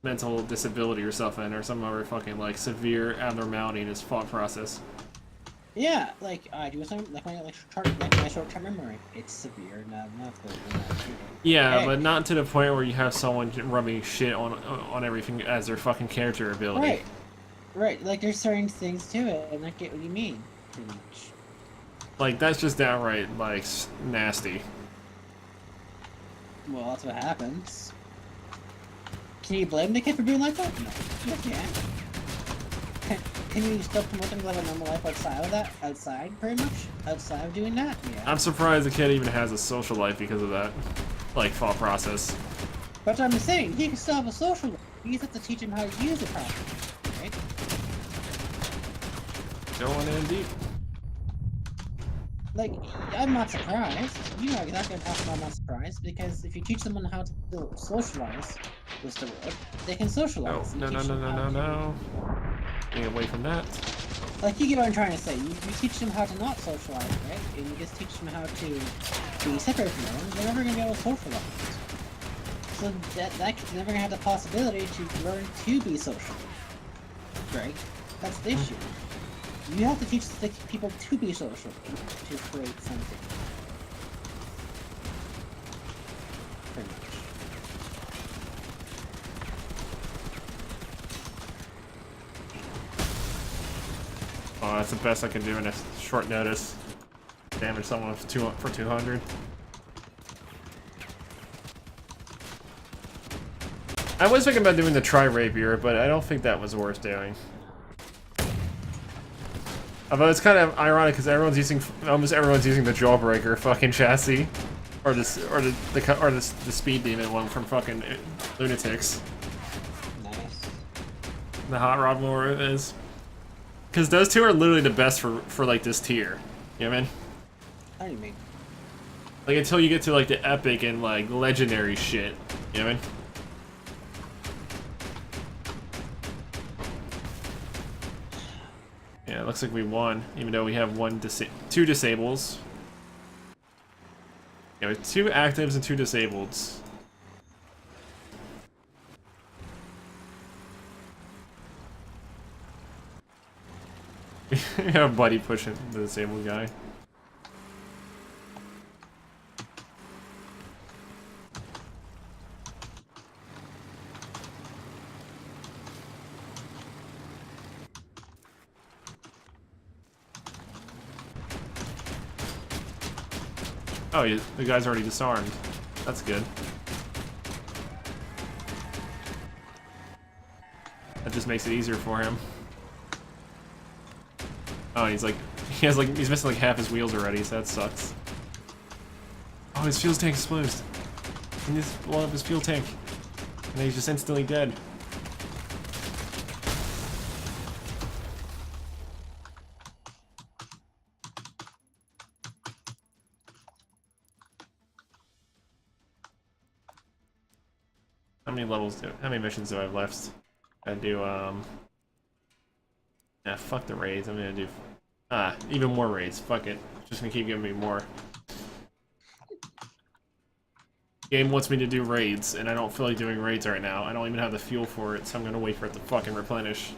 mental disability or something, or some other fucking severe abnormality in his thought process. Yeah, I do something my short-term memory. It's severe, not good. Yeah, hey. But not to the point where you have someone rubbing shit on everything as their fucking character ability. Right. Like there's certain things to it, and I get what you mean, pretty much. That's just downright nasty. Well, that's what happens. Can you blame the kid for being like that? No, you can't. Can you still promote them to live a normal life outside of that? Outside, pretty much? Outside of doing that? Yeah. I'm surprised the kid even has a social life because of that, thought process. But I'm saying, he can still have a social life. You just have to teach him how to use it properly, right? Going in deep. I'm not surprised. You know exactly what I'm talking about, I'm not surprised, because if you teach someone how to socialize with the world, they can socialize. No. Getting away from that. You get what I'm trying to say. You teach them how to not socialize, right? And you just teach them how to be separate from them. They're never going to be able to socialize. So that kid's never going to have the possibility to learn to be social. Right? That's the issue. You have to teach the people to be social to create something. Pretty much. Oh, that's the best I can do in a short notice. Damage someone for 200. I was thinking about doing the tri-rapier, but I don't think that was worth doing. Although it's kind of ironic because almost everyone's using the Jawbreaker fucking chassis, or the speed demon one from fucking Lunatics. Nice. The hot rod lore is, because those two are literally the best for like this tier. You know what I mean? How do you mean? Like until you get to like the epic and like legendary shit. You know what I mean? Yeah, it looks like we won, even though we have two disables. Yeah, we have 2 actives and 2 disableds. We have a buddy pushing the disabled guy. Oh, the guy's already disarmed. That's good. That just makes it easier for him. Oh, he's missing like half his wheels already, so that sucks. Oh, his fuel tank explodes. He needs to blow up his fuel tank. And then he's just instantly dead. How many missions do I have left? I do, yeah, fuck the raids. I'm gonna do, even more raids. Fuck it. Just gonna keep giving me more. Game wants me to do raids, and I don't feel like doing raids right now. I don't even have the fuel for it, so I'm gonna wait for it to fucking replenish.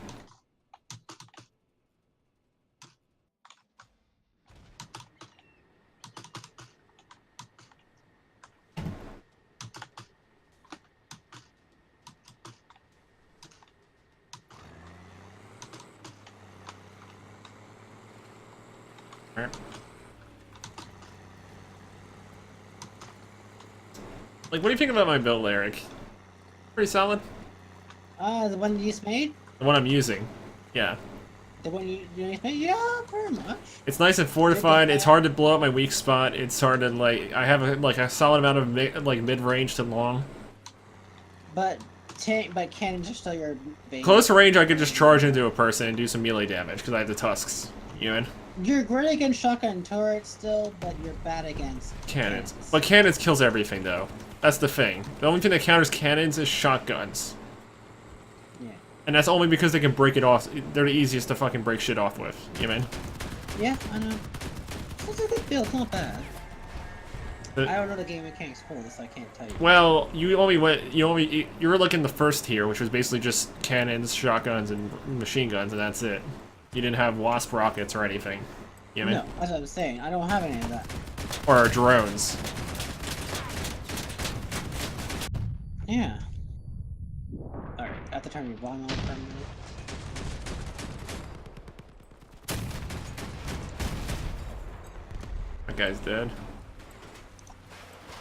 Like, what do you think about my build, Eric? Pretty solid? The one you just made? The one I'm using. Yeah. The one you just made? Yeah, very much. It's nice and fortified. It's hard to blow up my weak spot. It's hard to, like, I have a solid amount of mid-range to long. But cannons are still your base. Close range, I could just charge into a person and do some melee damage because I have the tusks. You know? You're great against shotgun turrets still, but you're bad against cannons. But cannons kills everything, though. That's the thing. The only thing that counters cannons is shotguns. Yeah. And that's only because they can break it off. They're the easiest to fucking break shit off with. You know what I mean? Yeah, I know. It's a good build, not bad. I don't know the game mechanics for this, I can't tell you. Well, you were looking the first tier, which was basically just cannons, shotguns, and machine guns, and that's it. You didn't have wasp rockets or anything. You know what I mean? No, that's what I was saying. I don't have any of that. Or drones. Yeah. Alright, I have to turn your volume on for a minute. That guy's dead.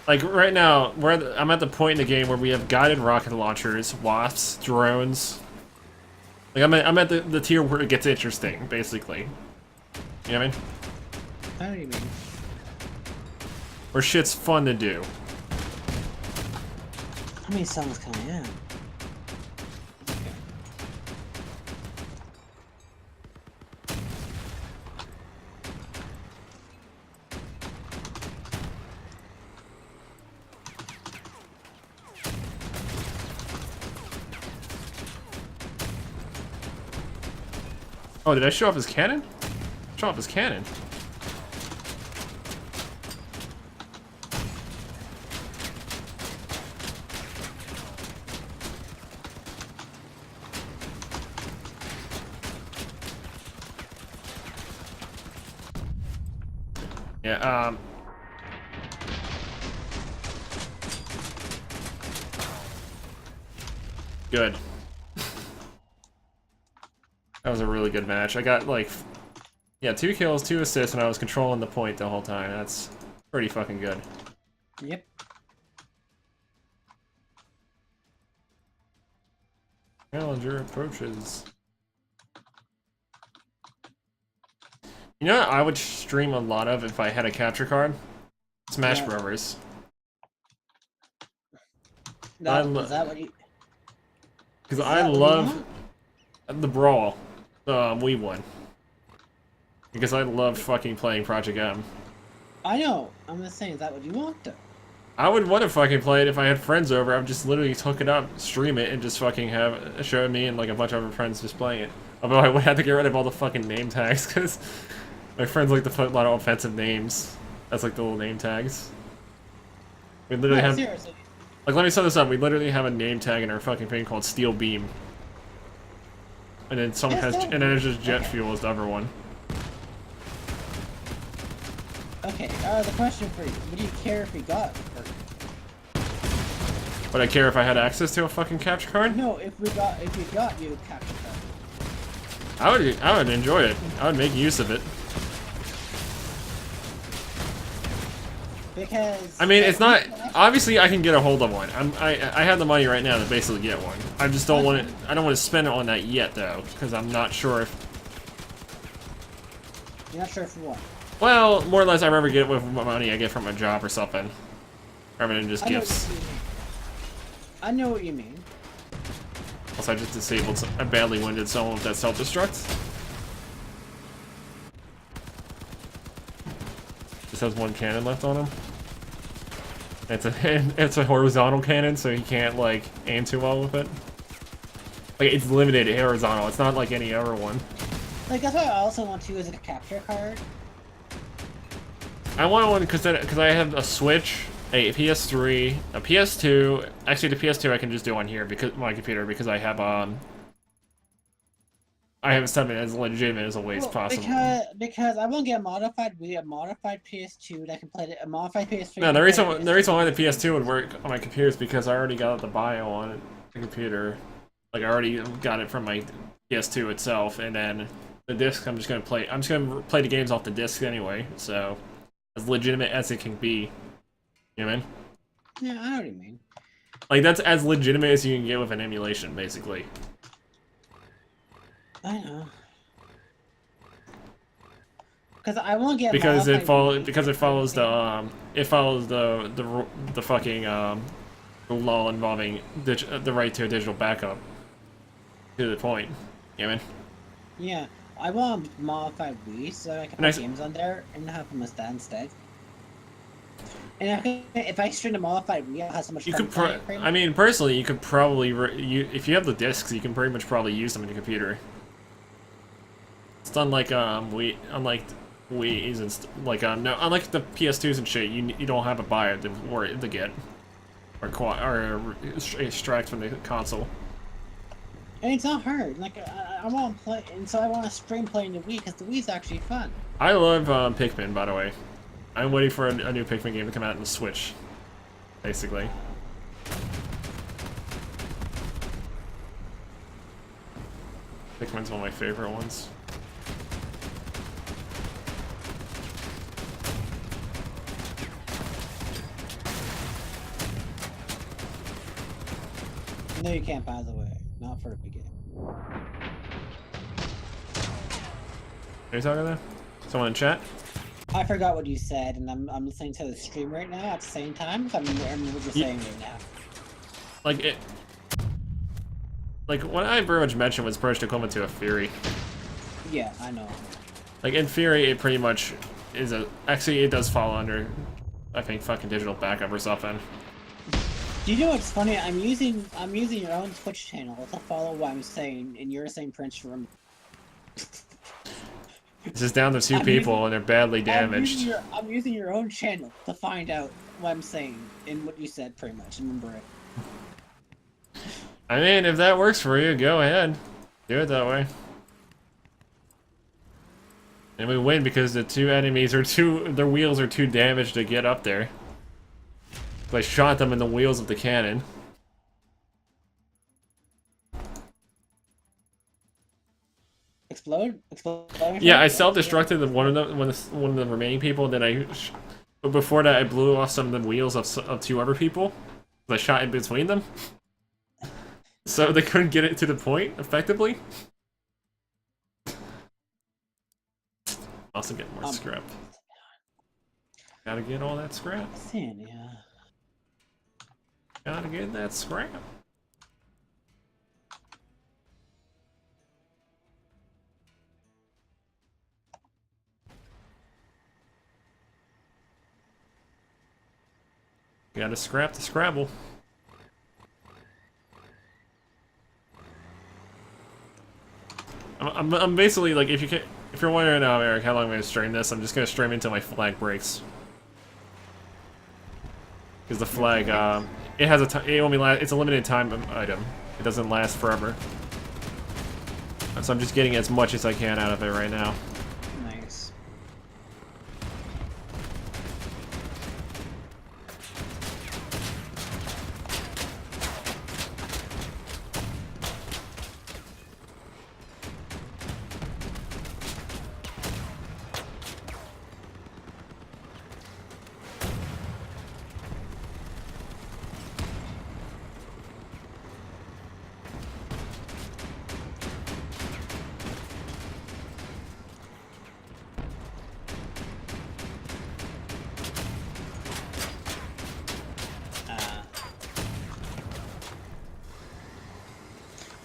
Like, right now, I'm at the point in the game where we have guided rocket launchers, wasps, drones. Like, I'm at the tier where it gets interesting, basically. You know what I mean? How do you mean? Where shit's fun to do. How many songs coming in? Oh, did I show off his cannon? Show off his cannon. Yeah, good. That was a really good match. I got, like, yeah, 2 kills, 2 assists, and I was controlling the point the whole time. That's pretty fucking good. Yep. Challenger approaches. You know what I would stream a lot of if I had a capture card? Smash Brothers. Is that what you... Because I love the Brawl, the Wii one. Because I love fucking playing Project M. I know. I'm just saying, is that what you want, though? I would want to fucking play it if I had friends over. I would just literally hook it up, stream it, and just fucking show me and like a bunch of other friends just playing it. Although I would have to get rid of all the fucking name tags, because my friends like to put a lot of offensive names. That's like the little name tags. We literally have... Seriously. Like, let me set this up. We literally have a name tag in our fucking thing called Steel Beam. And then someone has... And then it's just Jet Fuel is the other one. Okay, the question for you. Would you care if we got... Would I care if I had access to a fucking capture card? No, if you got you a capture card. I would enjoy it. I would make use of it. Because... I mean, it's not... Obviously, I can get a hold of one. I have the money right now to basically get one. I just don't want it... I don't want to spend it on that yet, though. Because I'm not sure if... You're not sure for what? Well, more or less, I'd rather get it with money I get from a job or something. Rather than just gifts. I know what you mean. Also, I just disabled... I badly winded someone with that self-destruct. Just has one cannon left on him. It's a horizontal cannon, so he can't like aim too well with it. Like it's limited horizontal. It's not like any other one. Like that's what I also want to is a capture card. I want one because I have a Switch, a PS3, a PS2. Actually, the PS2 I can just do on here because my computer because I have something as legitimate as a way as possible. Because I won't get a modified Wii, a modified PS2 that can play a modified PS3. No, the reason why the PS2 would work on my computer is because I already got the bio on the computer. Like I already got it from my PS2 itself, and then the disc I'm just gonna play the games off the disc anyway. So as legitimate as it can be, you know what I mean? Yeah, I know what you mean. Like that's as legitimate as you can get with an emulation, basically. I know. Because I won't get because it follows the fucking the law involving the right to a digital backup to the point. You know what I mean? Yeah, I want a modified Wii so I can put games on there and have them as that instead. And if I stream a modified Wii, I'll have so much fun. I mean, personally, you could probably if you have the discs, you can pretty much probably use them in your computer. It's unlike unlike Wii's and no, unlike the PS2s and shit, you don't have a buyer to get or extract from the console. And it's not hard. Like I want to play, and so I want to stream playing the Wii because the Wii's actually fun. I love Pikmin, by the way. I'm waiting for a new Pikmin game to come out on the Switch, basically. Pikmin's one of my favorite ones. No, you can't, by the way. Not for the beginning. Are you talking there? Someone in chat? I forgot what you said, and I'm listening to the stream right now at the same time, so I'm what you're saying right now. Like, what I very much mentioned was pretty much equivalent to a Fury. Yeah, I know. Like, in Fury, it pretty much is actually, it does fall under, I think, fucking digital backup or something. Do you know what's funny? I'm using your own Twitch channel to follow what I'm saying, and you're saying Prince Room. It's just down to two people, and they're badly damaged. I'm using your own channel to find out what I'm saying and what you said, pretty much. Remember it. I mean, if that works for you, go ahead. Do it that way. And we win because the two enemies are their wheels are too damaged to get up there. I shot them in the wheels of the cannon. Explode? Yeah, I self-destructed one of the remaining people. Then but before that, I blew off some of the wheels of two other people. I shot in between them. So they couldn't get it to the point, effectively? Also get more scrap. Gotta get all that scrap. Yeah. Gotta get that scrap. Gotta scrap the Scrabble. I'm basically like, if you're wondering, Eric, how long I'm gonna stream this, I'm just gonna stream until my flag breaks. Because the flag, it has it only it's a limited time item. It doesn't last forever. So I'm just getting as much as I can out of it right now. Nice.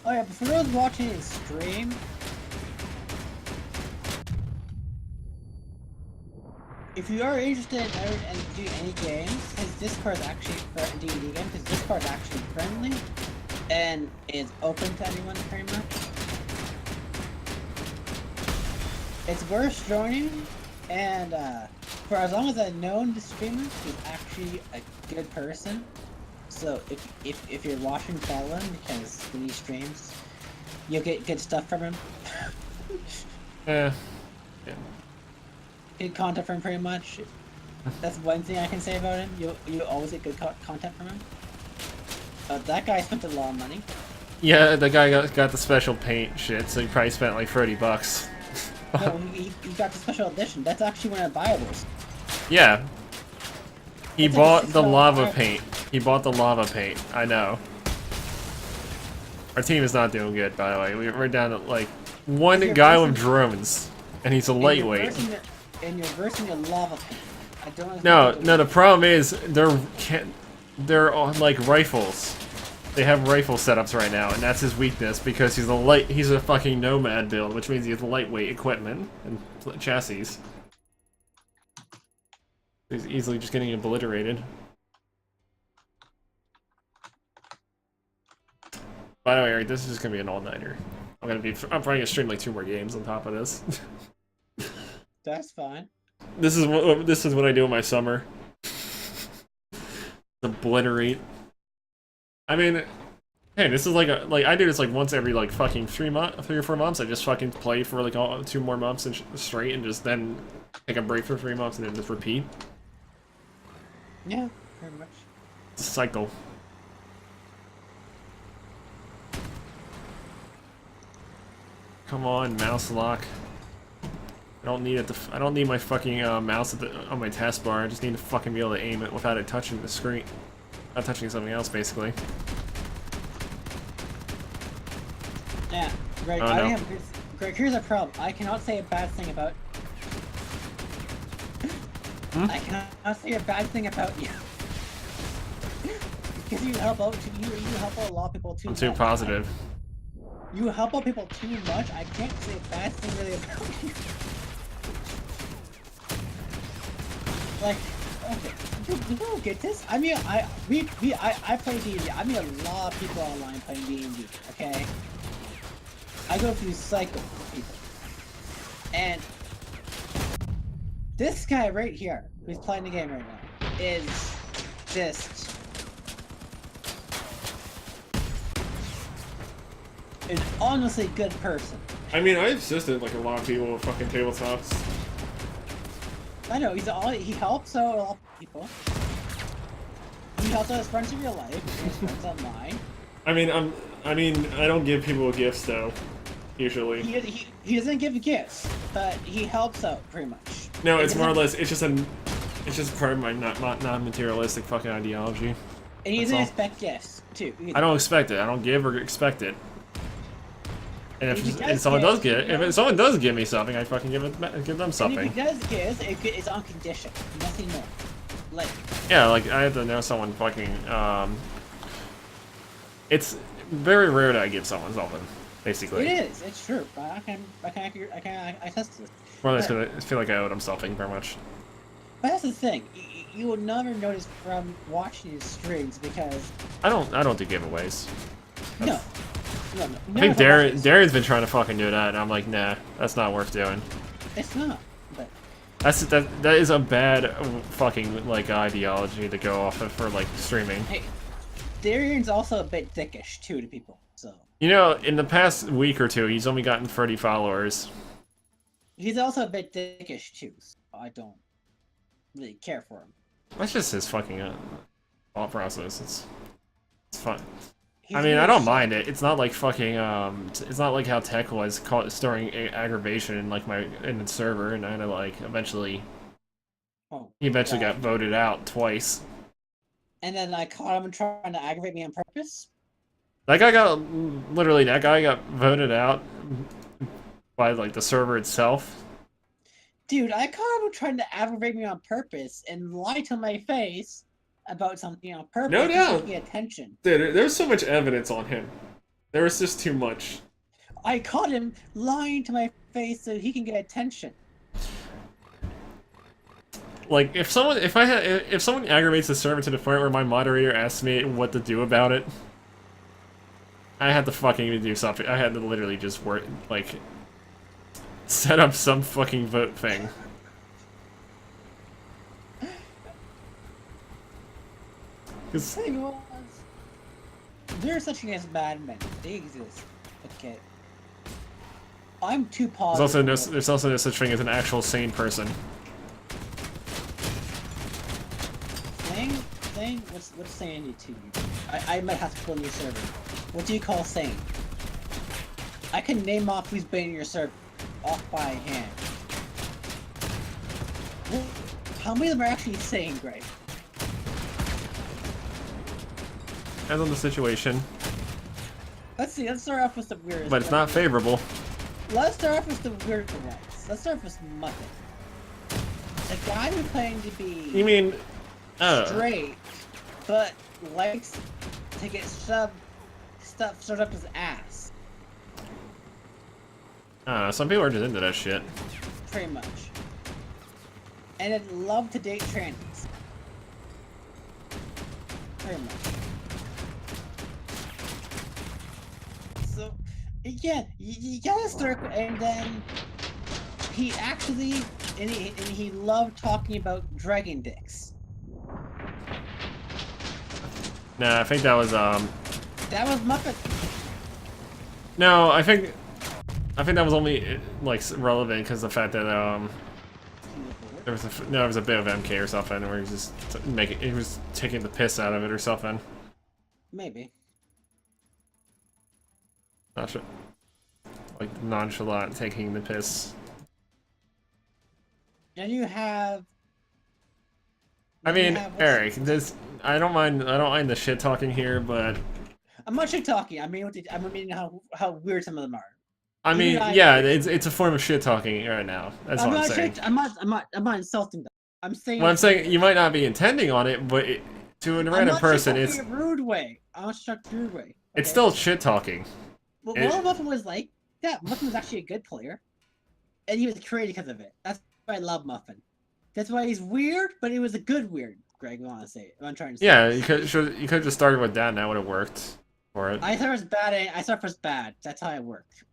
Oh yeah, but for those watching his stream, if you are interested in doing any games, his Discord's actually for D&D games. His Discord's actually friendly and is open to anyone pretty much. It's worth joining, and for as long as I've known the streamer, he's actually a good person. So if you're watching, follow him, because when he streams, you'll get good stuff from him. Yeah. Good content from him, pretty much. That's one thing I can say about him. You always get good content from him. That guy spent a lot of money. Yeah, the guy got the special paint shit, so he probably spent like $30. No, he got the special edition. That's actually one of the buyables. Yeah. He That's bought like the lava $6 paint. He bought the lava paint. I know. Our team is not doing good, by the way. We're down to like one guy with drones, and he's a lightweight. And you're versing your lava paint. I don't know. No. The problem is they're on like rifles. They have rifle setups right now, and that's his weakness because he's a fucking nomad build, which means he has lightweight equipment and chassis. He's easily just getting obliterated. By the way, Eric, this is just gonna be an all-nighter. I'm probably gonna stream like 2 more games on top of this. That's fine. This is what I do in my summer. Obliterate. I mean, hey, this is like I do this like once every like fucking 3 or 4 months. I just fucking play for like 2 more months straight, and just then take a break for 3 months, and then just repeat. Yeah, pretty much. It's a cycle. Come on, mouse lock. I don't need it. I don't need my fucking mouse on my taskbar. I just need to fucking be able to aim it without it touching the screen, not touching something else, basically. Yeah, Greg. Oh, no. Greg, here's a problem. I cannot say a bad thing about. I cannot say a bad thing about you. Because you help out. You help out a lot of people too. I'm too positive. You help out people too much. I can't say a bad thing really about you. Like, okay, you don't get this. I mean, I play D&D. I meet a lot of people online playing D&D. Okay, I go through cycles of people, and this guy right here, who's playing the game right now, is just an honestly good person. I mean, I assisted like a lot of people with fucking tabletops. I know, he helps out a lot of people. He helps out his friends in real life, his friends online. I mean, I don't give people gifts though, usually. He doesn't give gifts, but he helps out pretty much. No, it's more or less, it's just part of my non-materialistic fucking ideology. And you That's didn't all. expect yes, too. I don't expect it. I don't give or expect it. And if someone does get if someone does give me something, I fucking give them something. And if he does give, it's on condition, nothing more. Like yeah, like I have to know someone fucking. It's very rare that I give someone something. Basically, it is. It's true. But I can attest to this. More or less because I feel like I owe them something very much. But that's the thing. You will never notice from watching his streams because I don't do giveaways. No. I think Darren's been trying to fucking do that, and I'm like, nah, that's not worth doing. It's not. But that is a bad fucking like ideology to go off of for like streaming. Hey, Darian's also a bit dickish too to people. So you know, in the past week or two, he's only gotten 30 followers. He's also a bit dickish too. So I don't really care for him. That's just his fucking thought process. It's fun. He's I mean, I don't mind it. It's not like fucking it's not like how Tech was storing aggravation in like in the server, and I had to like eventually. He eventually got voted out twice. And then I caught him trying to aggravate me on purpose. That guy got voted out by like the server itself. Dude, I caught him trying to aggravate me on purpose and lie to my face about something on purpose. No doubt. To get attention. Dude, there's so much evidence on him. There was just too much. I caught him lying to my face so he can get attention. Like if someone aggravates the server to the point where my moderator asks me what to do about it, I had to fucking do something. I had to literally just set up some fucking vote thing. The thing was, there's such thing as bad men. They exist. Okay. I'm too positive. There's also no such thing as an actual sane person. Sane? What's sane to you? I might have to pull in your server. What do you call sane? I can name off who's been in your server off by hand. Well, how many of them are actually sane, Greg? Depends on the situation. Let's see, let's start off with the weirdest. But it's not favorable. Let's start off with the weird ones. Let's start with Muffin. The guy who claimed to be You mean straight, but likes to get stuff shoved up his ass. Some people are just into that shit. Pretty much. And I'd love to date trannies. Pretty much. So, yeah, you gotta start, and then he actually, and he loved talking about dragon dicks. Nah, I think that was That was Muppet. No, I think that was only like relevant because the fact that there was a bit of MK or something where he was just he was taking the piss out of it or something. Maybe. Not sure. Like nonchalant taking the piss. And you have. I mean, Eric, I don't mind the shit talking here, but I'm not shit talking. I mean, how weird some of them are. I mean, yeah, it's a form of shit talking right now. That's what I'm saying. I'm not insulting them. I'm saying. Well, I'm saying you might not be intending on it, but to a random person, it's a rude way. I'm not talking a rude way. Okay? It's still shit talking. Well, Muffin was like that. Muffin was actually a good player, and he was created because of it. That's why I love Muffin. That's why he's weird, but it was a good weird. Greg, I want to say it. I'm trying to say. Yeah, you could have just started with that, and that would have worked for it. I thought it was bad. I thought it was bad. That's how it worked.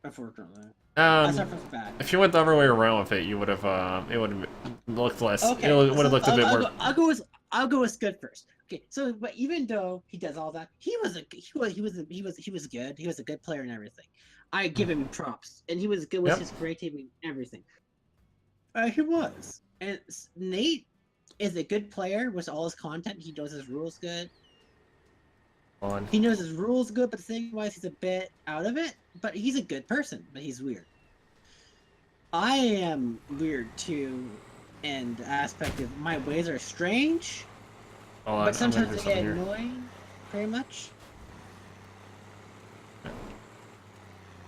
Unfortunately. I thought it was bad. If you went the other way around with it, you would have. It would have looked less. Okay, it would have looked a bit more. I'll go with good first. Okay, so but even though he does all that, he was good. He was a good player and everything. I give him props, and he was good with his creativity and everything. He was, and Nate is a good player with all his content. He knows his rules good. He knows his rules good, but the thing wise, he's a bit out of it. But he's a good person, but he's weird. I am weird too, in the aspect of my ways are strange, Hold on, But I'm gonna sometimes do they something get here. annoying, very much.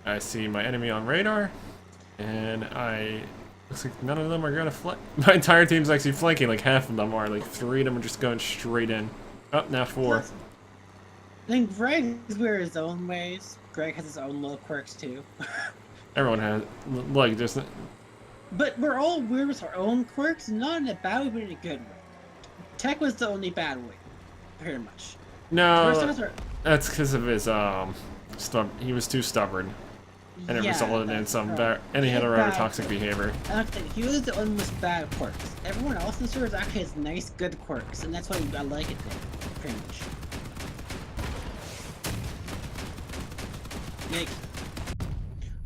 I see my enemy on radar, and looks like none of them are gonna flank. My entire team's actually flanking, like half of them are, like 3 of them are just going straight in. Oh, now 4. I think Greg's weird his own ways. Greg has his own little quirks too. Everyone has, like, just... But we're all weird with our own quirks, not in a bad way, but in a good way. Tech was the only bad way, pretty much. No, that's because of his, he was too stubborn. And it Yeah, resulted in some, and he had a rather toxic behavior. And he was the one with bad quirks. Everyone else in the server actually has nice, good quirks, and that's why I like it there, pretty much. Like,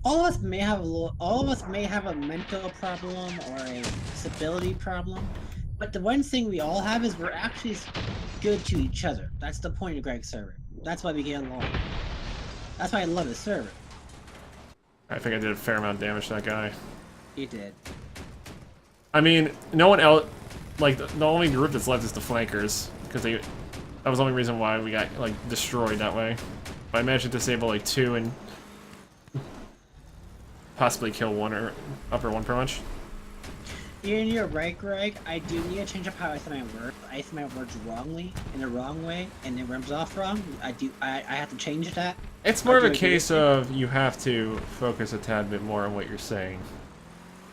all of us may have a mental problem or a stability problem, but the one thing we all have is we're actually good to each other. That's the point of Greg's server. That's why we get along. That's why I love the server. I think I did a fair amount of damage to that guy. You did. I mean, no one else, like, the only group that's left is the flankers, because that was the only reason why we got, like, destroyed that way. But I managed to disable, like, 2 and possibly kill 1 or upper 1 pretty much. You're right, Greg. I do need to change up how I say my words. I say my words wrongly, in the wrong way, and it rubs off wrong. I have to change that. It's more of a case of you have to focus a tad bit more on what you're saying.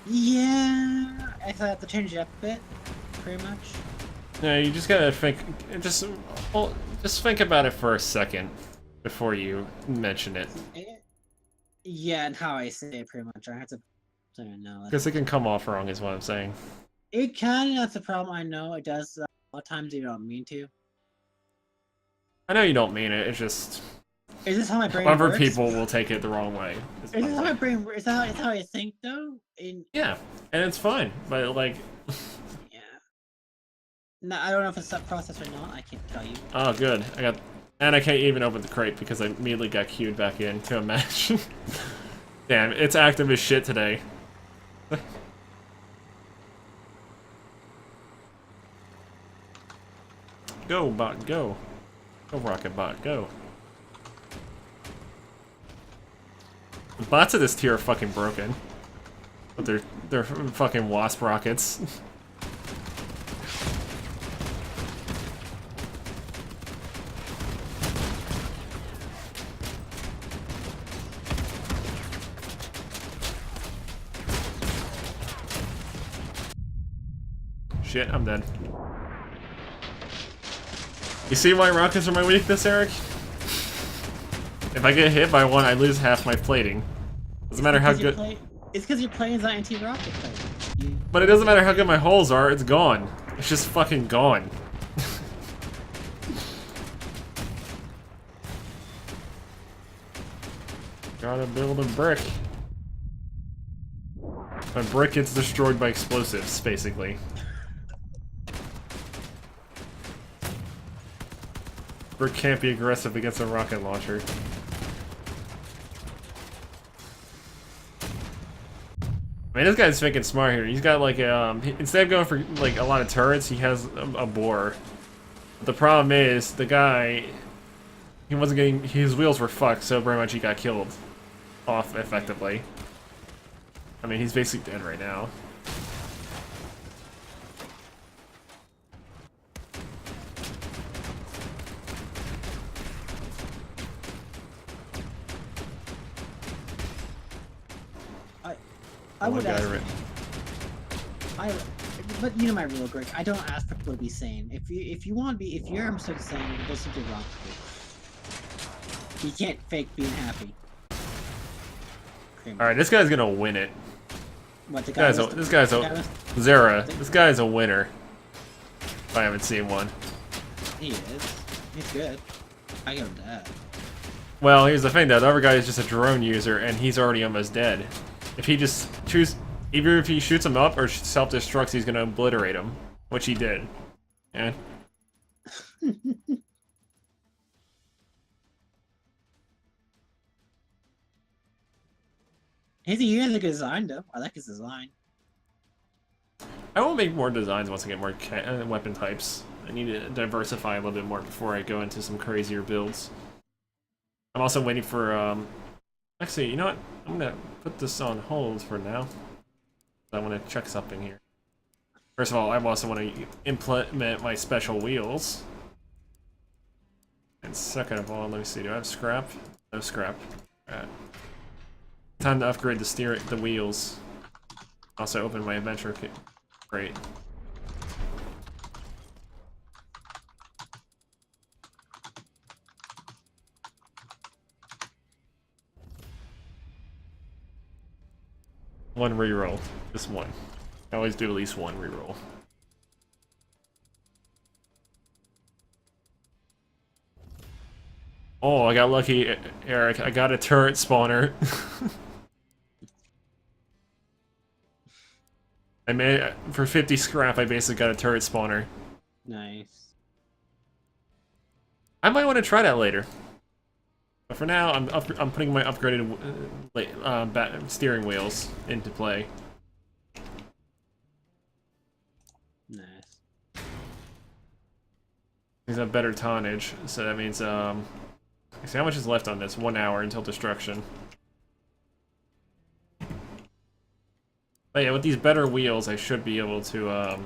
Yeah, I thought I have to change it up a bit, pretty much. No, you just gotta think, just think about it for a second before you mention it. Yeah, and how I say it, pretty much. I have to know. Because it can come off wrong, is what I'm saying. It can, that's the problem, I know. It does, a lot of times you don't mean to. I know you don't mean it, it's just... Is this how my brain other works? people will take it the wrong way. Is this how my brain works? Is that how I think, though? Yeah, and it's fine, but, like... Yeah. No, I don't know if it's that process or not, I can't tell you. Oh, good. And I can't even open the crate because I immediately got queued back into a match. Damn, it's active as shit today. Go, bot, go. Go, rocket bot, go. The bots of this tier are fucking broken. But they're fucking wasp rockets. Shit, I'm dead. You see why rockets are my weakness, Eric? If I get hit by one, I lose half my plating. Doesn't matter how good... It's because your plane's not anti-rocket plane. But it doesn't matter how good my holes are, it's gone. It's just fucking gone. Gotta build a brick. My brick gets destroyed by explosives, basically. Brick can't be aggressive against a rocket launcher. I mean, this guy's thinking smart here. He's got like instead of going for like a lot of turrets, he has a bore. But the problem is the guy, he wasn't getting, his wheels were fucked, so very much he got killed off effectively. I mean, he's basically dead right now. I would ask. But you know my rule, Greg. I don't ask for people to be sane. If you want to be, if you're so sane, there's something wrong with you. You can't fake being happy. All right, this guy's gonna win it. What, the guy this guy's a Zera. This guy's a winner. If I haven't seen one. He is. He's good. I give him that. Well, here's the thing though. The other guy is just a drone user, and he's already almost dead. If he just either if he shoots him up or self-destructs, he's gonna obliterate him, which he did. Yeah. He has a good design, though. I like his design. I will make more designs once I get more weapon types. I need to diversify a little bit more before I go into some crazier builds. I'm also waiting for, actually, you know what? I'm gonna put this on hold for now. I want to check something here. First of all, I also want to implement my special wheels. And second of all, let me see, do I have scrap? No scrap. Alright. Time to upgrade the wheels. Also open my adventure kit. Great. One reroll. Just one. I always do at least one reroll. Oh, I got lucky, Eric. I got a turret spawner. I made for 50 scrap. I basically got a turret spawner. Nice. I might want to try that later. But for now, I'm putting my upgraded steering wheels into play. Nice. These have better tonnage, so that means see how much is left on this? 1 hour until destruction. But yeah, with these better wheels, I should be able to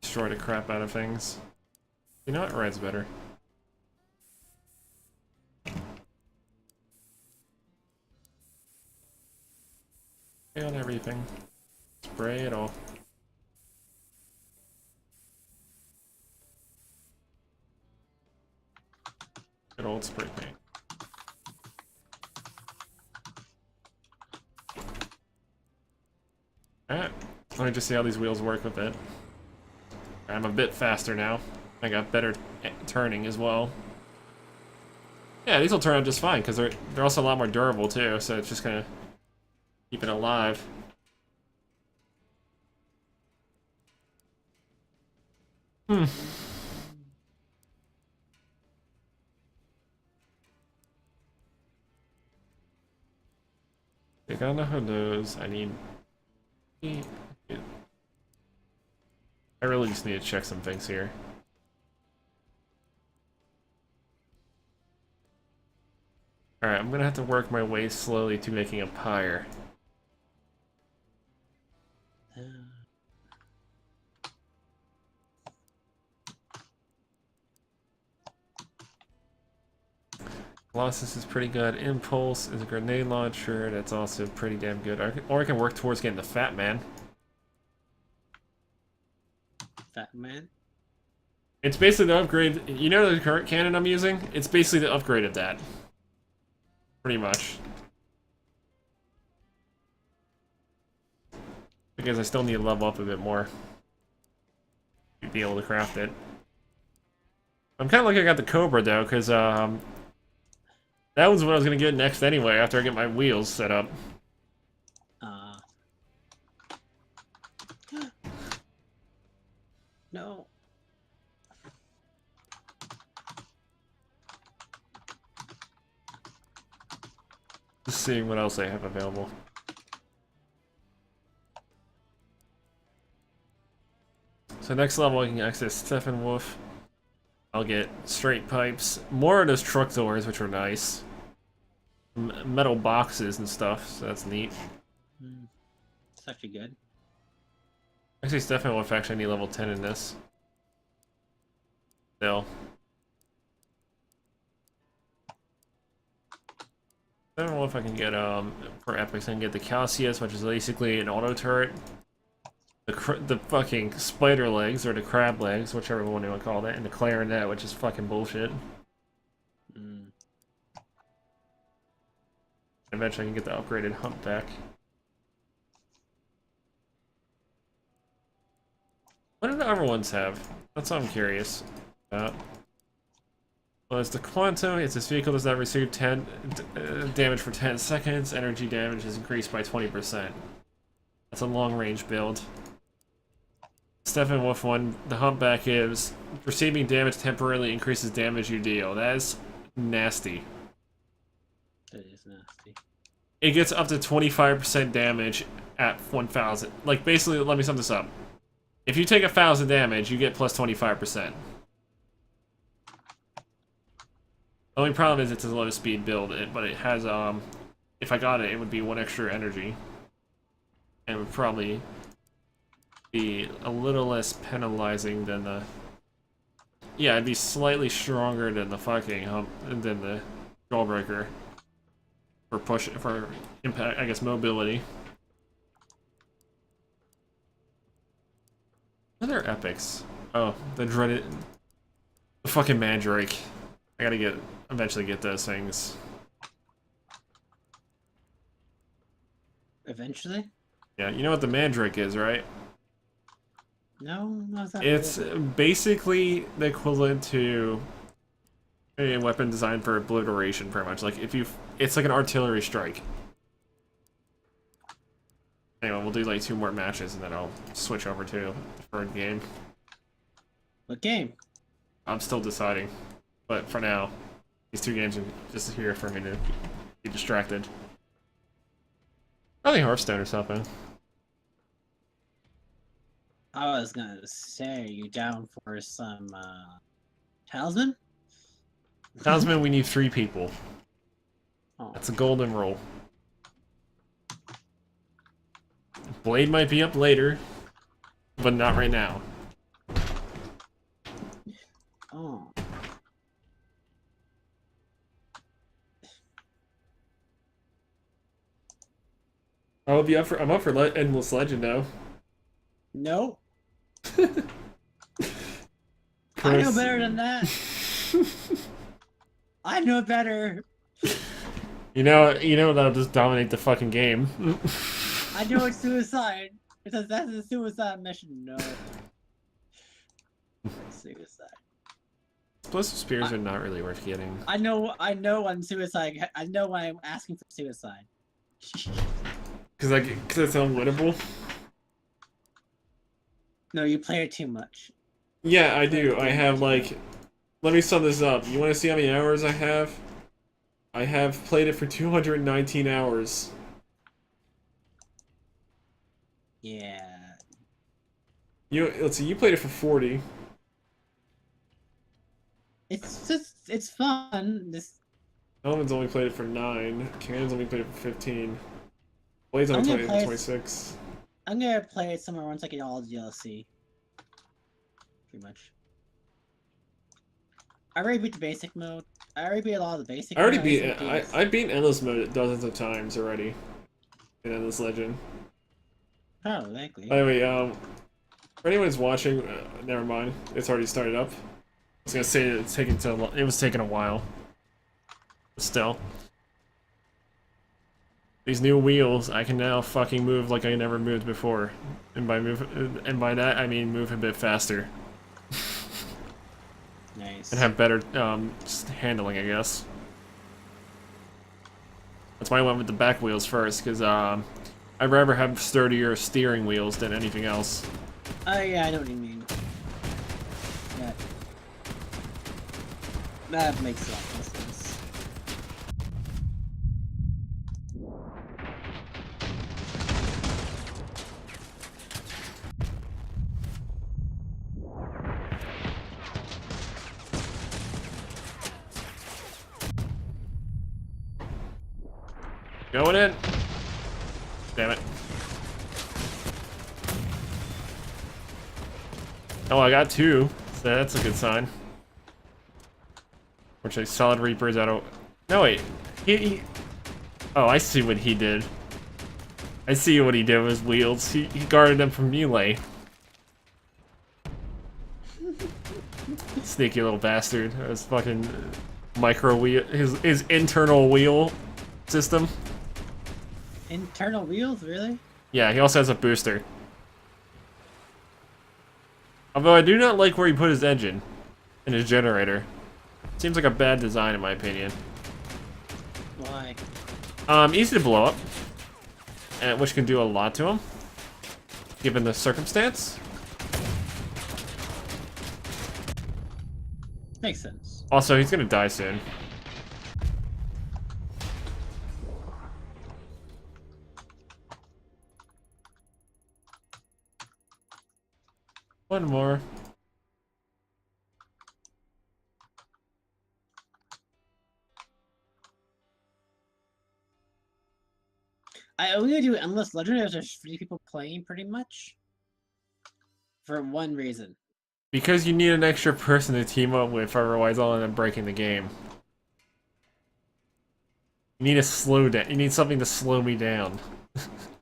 destroy the crap out of things. You know what? Red's better. Spray on everything. Spray it all. Good old spray paint. Alright, let me just see how these wheels work with it. I'm a bit faster now. I got better turning as well. Yeah, these will turn out just fine because they're also a lot more durable too. So it's just kind of keeping it alive. Take on the windows. I need. I really just need to check some things here. Alright, I'm gonna have to work my way slowly to making a pyre. Colossus is pretty good. Impulse is a grenade launcher. That's also pretty damn good. Or I can work towards getting the Fat Man. Fat Man? It's basically the upgrade. You know the current cannon I'm using? It's basically the upgrade of that. Pretty much. Because I still need to level up a bit more to be able to craft it. I'm kind of lucky I got the Cobra though, because that was what I was going to get next anyway, after I get my wheels set up. No. Just seeing what else I have available. So next level I can access Steppenwolf. I'll get straight pipes. More of those truck doors, which are nice. Metal boxes and stuff, so that's neat. It's actually good. Actually, Steppenwolf actually need level 10 in this. Still. I don't know if I can get, for epics, I can get the Calcius, which is basically an auto turret. The fucking spider legs, or the crab legs, whichever one you want to call that, and the clarinet, which is fucking bullshit. Eventually I can get the upgraded humpback. What do the other ones have? That's what I'm curious about. Well, it's the Quantum. It's this vehicle does not receive 10 damage for 10 seconds. Energy damage is increased by 20%. That's a long-range build. Steppenwolf one, the humpback is receiving damage temporarily increases damage you deal. That is nasty. That is nasty. It gets up to 25% damage at 1,000. Like, basically, let me sum this up. If you take 1,000 damage, you get plus 25%. The only problem is it's a low speed build, but it has, if I got it, it would be 1 extra energy. And it would probably be a little less penalizing than the... Yeah, it'd be slightly stronger than the fucking, than the Jawbreaker. For impact, I guess, mobility. Other epics. Oh, the dreaded... The fucking Mandrake. I gotta eventually get those things. Eventually? Yeah, you know what the Mandrake is, right? No, It's basically the equivalent to a weapon designed for obliteration, pretty much. Like, it's like an artillery strike. Anyway, we'll do like 2 more matches and then I'll switch over to the third game. What game? I'm still deciding. But for now, these 2 games are just here for me to be distracted. Probably Hearthstone or something. I was gonna say, you down for some, Talisman? Talisman, we need 3 people. Oh. That's a golden rule. Blade might be up later, but not right now. Oh. I'm up for Endless Legend now. No. I know better than that. I know better. You know that'll just dominate the fucking game. I know it's suicide. Because that's a suicide mission. No. It's suicide. Explosive spears are not really worth getting. I know I'm suicide. I know why I'm asking for suicide. Cause it's unwinnable? No, you play it too much. Yeah, I do. I have like... Let me sum this up. You want to see how many hours I have? I have played it for 219 hours. Yeah. Let's see, you played it for 40. It's fun. Elvin's only played it for 9. Cannon's only played it for 15. Blade's only played it for 26. I'm gonna play it somewhere once I get all the DLC. Pretty much. I already beat the basic mode. I already beat all the basic. I beat Endless Mode dozens of times already. In Endless Legend. Oh, likely. By the way, for anyone who's watching, never mind. It's already started up. I was gonna say it was taking a while. But still. These new wheels, I can now fucking move like I never moved before. And by that I mean move a bit faster. Nice. And have better handling, I guess. That's why I went with the back wheels first, because I'd rather have sturdier steering wheels than anything else. Oh yeah, I know what you mean. That makes a lot of sense. Going in. Damn it. Oh, I got 2. So that's a good sign. Which a solid Reapers out of... No, wait. Oh, I see what he did. I see what he did with his wheels. He guarded them from melee. Sneaky little bastard. His fucking micro wheel... His internal wheel system. Internal wheels, really? Yeah, he also has a booster. Although I do not like where he put his engine and his generator. Seems like a bad design in my opinion. Why? Easy to blow up, and which can do a lot to him, given the circumstance. Makes sense. Also, he's gonna die soon. One more. I only do endless legendary if there's 3 people playing, pretty much. For one reason. Because you need an extra person to team up with, otherwise I'll end up breaking the game. You need a slow down. You need something to slow me down.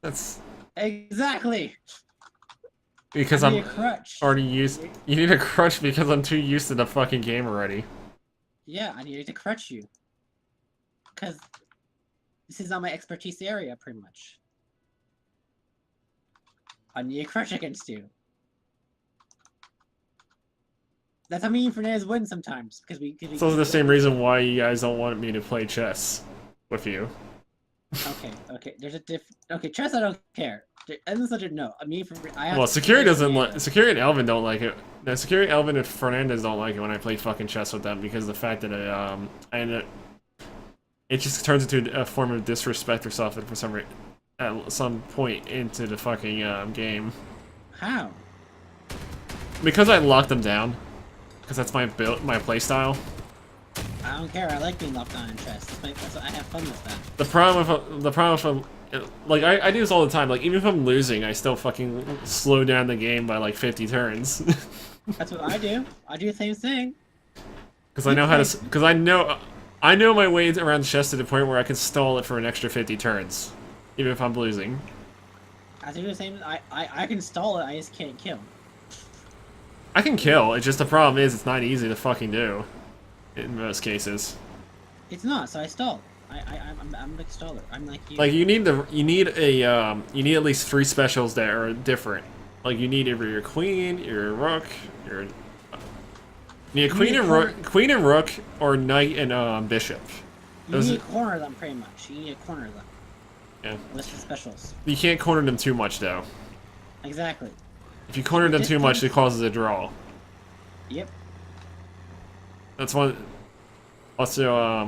That's exactly. Because I'm already used. You need a crutch because I'm too used to the fucking game already. Yeah, I need to crutch you. Because this is not my expertise area, pretty much. I need a crutch against you. That's how me and Fernandez win sometimes, because we. It's also the same reason why you guys don't want me to play chess with you. Okay. There's a Okay, chess I don't care. Endless Legend, no. I mean, well, Security doesn't like. Security and Elvin don't like it. No, Security, Elvin, and Fernandez don't like it when I play fucking chess with them because of the fact that I end up. It just turns into a form of disrespect or something for some reason. At some point into the fucking game. How? Because I locked them down. Because that's my play style. I don't care. I like being locked on in chess. That's I have fun with that. The problem with like I do this all the time. Like even if I'm losing, I still fucking slow down the game by like 50 turns. That's what I do. I do the same thing. Because I know how to. Because I know my way around chess to the point where I can stall it for an extra 50 turns, even if I'm losing. I do the same. I can stall it. I just can't kill. I can kill. It's just the problem is it's not easy to fucking do. In most cases. It's not, so I stall. I'm like a staller. I'm like you. Like you need at least 3 specials that are different. Like you need either your queen, your rook, you need a queen and rook, or knight and bishop. You need to corner them pretty much. You need to corner them. Yeah. List of specials. You can't corner them too much though. Exactly. If you corner them too much, it causes a draw. Yep. That's one. Also, I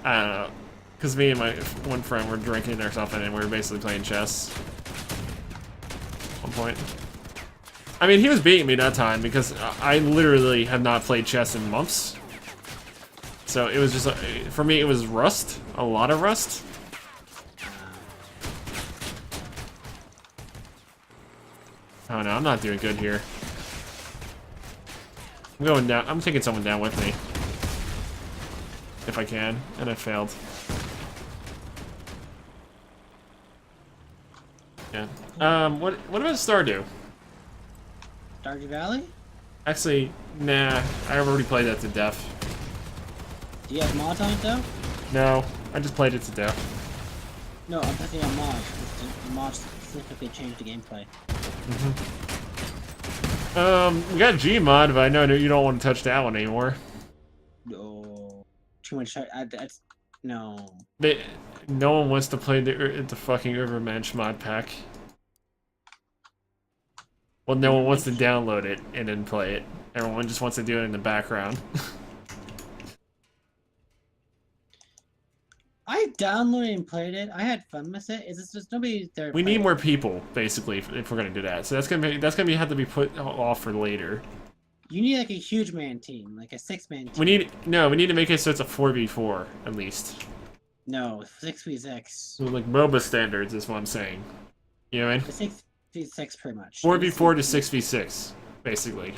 don't know, because me and my one friend were drinking or something, and we were basically playing chess. At one point. I mean, he was beating me that time because I literally have not played chess in months. So it was just for me, it was rust, a lot of rust. Oh no, I'm not doing good here. I'm going down. I'm taking someone down with me. If I can. And I failed. Yeah. What about Stardew? Stardew Valley? Actually, nah. I already played that to death. Do you have mods on it though? No. I just played it to death. No, I'm talking about mods. The mods specifically changed the gameplay. We got Gmod, but I know you don't want to touch that one anymore. No. Too much. That's no. No one wants to play the fucking Overmensch mod pack. Well, no one wants to download it and then play it. Everyone just wants to do it in the background. I downloaded and played it. I had fun with it. It's just nobody there. We need more people, basically, if we're gonna do that. So that's gonna have to be put off for later. You need like a huge man team, like a 6-man team. We need to make it so it's a 4v4 at least. No, 6v6. So like MOBA standards is what I'm saying. You know what I mean? 6v6 pretty much. 4v4 to 6v6, basically.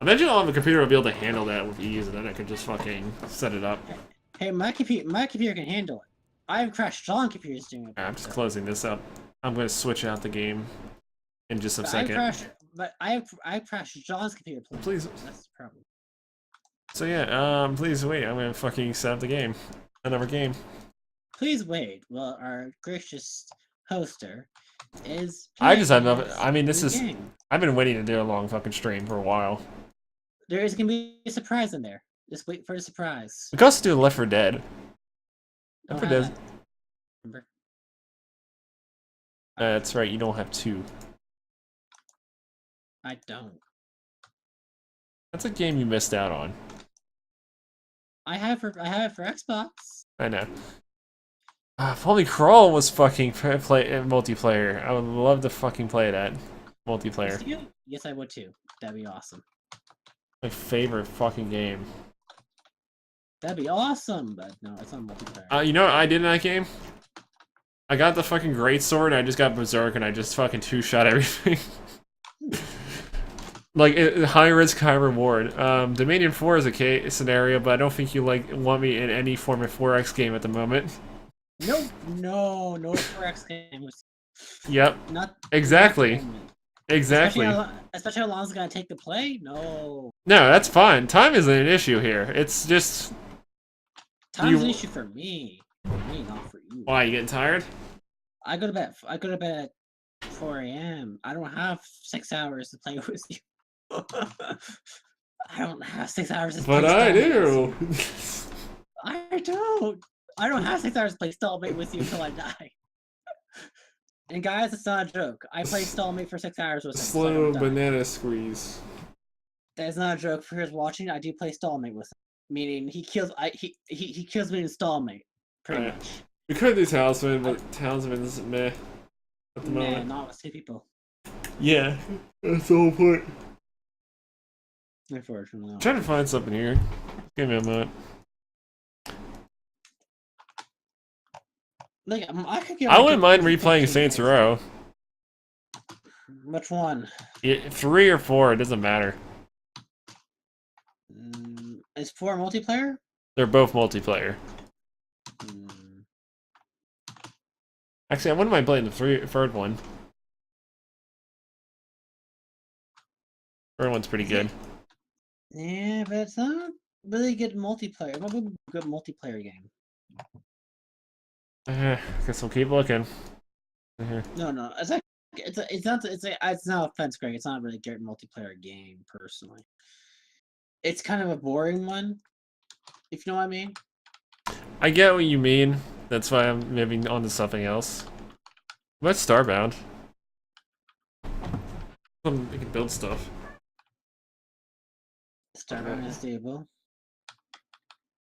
Eventually I'll have a computer that'll be able to handle that with ease, and then I can just fucking set it up. Hey, my computer can handle it. I have crashed John computers doing it. I'm just closing this up. I'm gonna switch out the game in just a second. I crashed John's computer. Please. That's the problem. So yeah, please wait. I'm gonna fucking set up the game. Another game. Please wait. Well, our gracious hoster is. I just have enough. I mean, this is. Game. I've been waiting to do a long fucking stream for a while. There is gonna be a surprise in there. Just wait for the surprise. We can also do Left 4 Dead. Left 4 Dead. Remember? That's right. You don't have 2. I don't. That's a game you missed out on. I have it for Xbox. I know. If only Crawl was fucking multiplayer. I would love to fucking play that. multiplayer. Yes, I would too. That'd be awesome. My favorite fucking game. That'd be awesome, but no, it's not multiplayer. You know what I did in that game? I got the fucking greatsword, and I just got berserk, and I just fucking two-shot everything. Like, high risk, high reward. Dominion 4 is a case scenario, but I don't think you want me in any form of 4X game at the moment. Nope, no 4X games. Yep. Not exactly. Exactly. Especially how long it's gonna take to play. No. No, that's fine. Time isn't an issue here. It's just. Time's an issue for me. For me, not for you. Why, you getting tired? I go to bed at 4 a.m. I don't have 6 hours to play with you. I don't have 6 hours to play. But I do. I don't. I don't have 6 hours to play Stalemate with you until I die. And guys, it's not a joke. I play Stalemate for 6 hours with him. Slow banana squeeze. That's not a joke. For who's watching, I do play Stalemate with him. Meaning he kills he kills me in Stalemate. Pretty much. We could do Talisman, but Talisman's meh at the moment. Not with 2 people. Yeah, that's the whole point. Unfortunately. I'm trying to find something here. Give me a moment. Like, I wouldn't mind replaying Saints Row. Which one? 3 or 4, it doesn't matter. Is 4 multiplayer? They're both multiplayer. Actually, I wouldn't mind playing the third one. Third one's pretty good. Yeah, but it's not really good multiplayer. It's not a good multiplayer game. Guess we'll keep looking. No. It's not offense, Greg. It's not really a good multiplayer game, personally. It's kind of a boring one, if you know what I mean. I get what you mean. That's why I'm moving on to something else. What about Starbound? They can build stuff. Starbound is stable.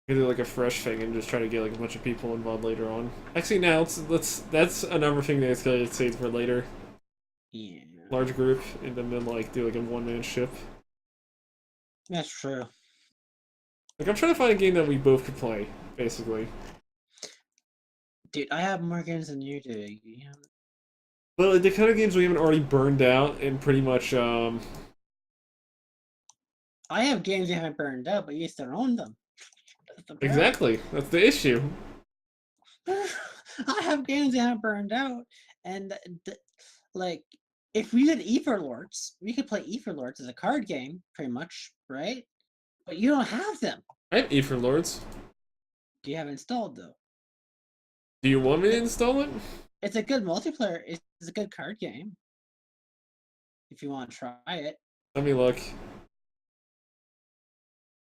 You do like a fresh thing and just try to get like a bunch of people involved later on. Actually, now that's another thing that's gonna save for later. Yeah. Large group and then like do like a one-man ship. That's true. Like I'm trying to find a game that we both could play, basically. Dude, I have more games than you do. Yeah. But like, the kind of games we haven't already burned out and pretty much I have games you haven't burned out, but you still own them. Exactly. That's the issue. I have games that haven't burned out, and like, if we did Everlords, we could play Everlords as a card game, pretty much, right? But you don't have them. I have Everlords. Do you have it installed though? Do you want me to install it? It's a good multiplayer. It's a good card game. If you want to try it. Let me look.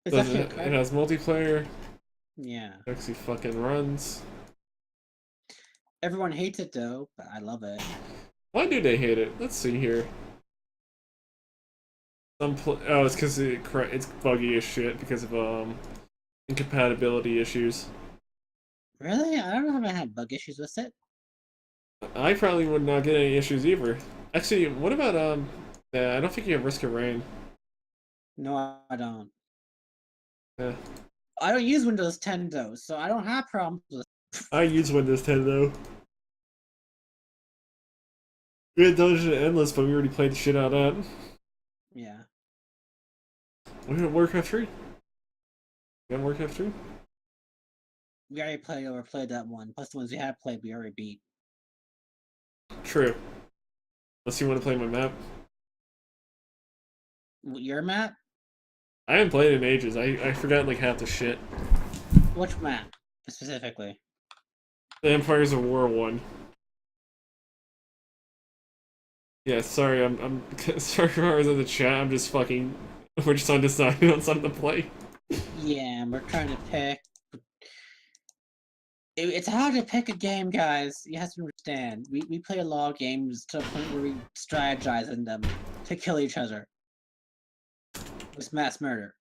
It's it has multiplayer. Yeah. It actually fucking runs. Everyone hates it though, but I love it. Why do they hate it? Let's see here. It's because it's buggy as shit because of incompatibility issues. Really? I don't know if I had bug issues with it. I probably would not get any issues either. Actually, what about I don't think you have Risk of Rain. No, I don't. Yeah. I don't use Windows 10 though, so I don't have problems with it. I use Windows 10 though. We had Dungeon Endless, but we already played the shit out of that. Yeah. We got Warcraft 3. You got Warcraft 3? We already played that one. Plus the ones we have played, we already beat. True. Unless you want to play my map. Your map? I haven't played in ages. I forgot like half the shit. Which map, specifically? The Empires of War one. Yeah, sorry, I'm sorry for I was in the chat. I'm just fucking. We're just undecided on something to play. Yeah, we're trying to pick. It's hard to pick a game, guys. You have to understand. We play a lot of games to the point where we strategize in them to kill each other. It's mass murder.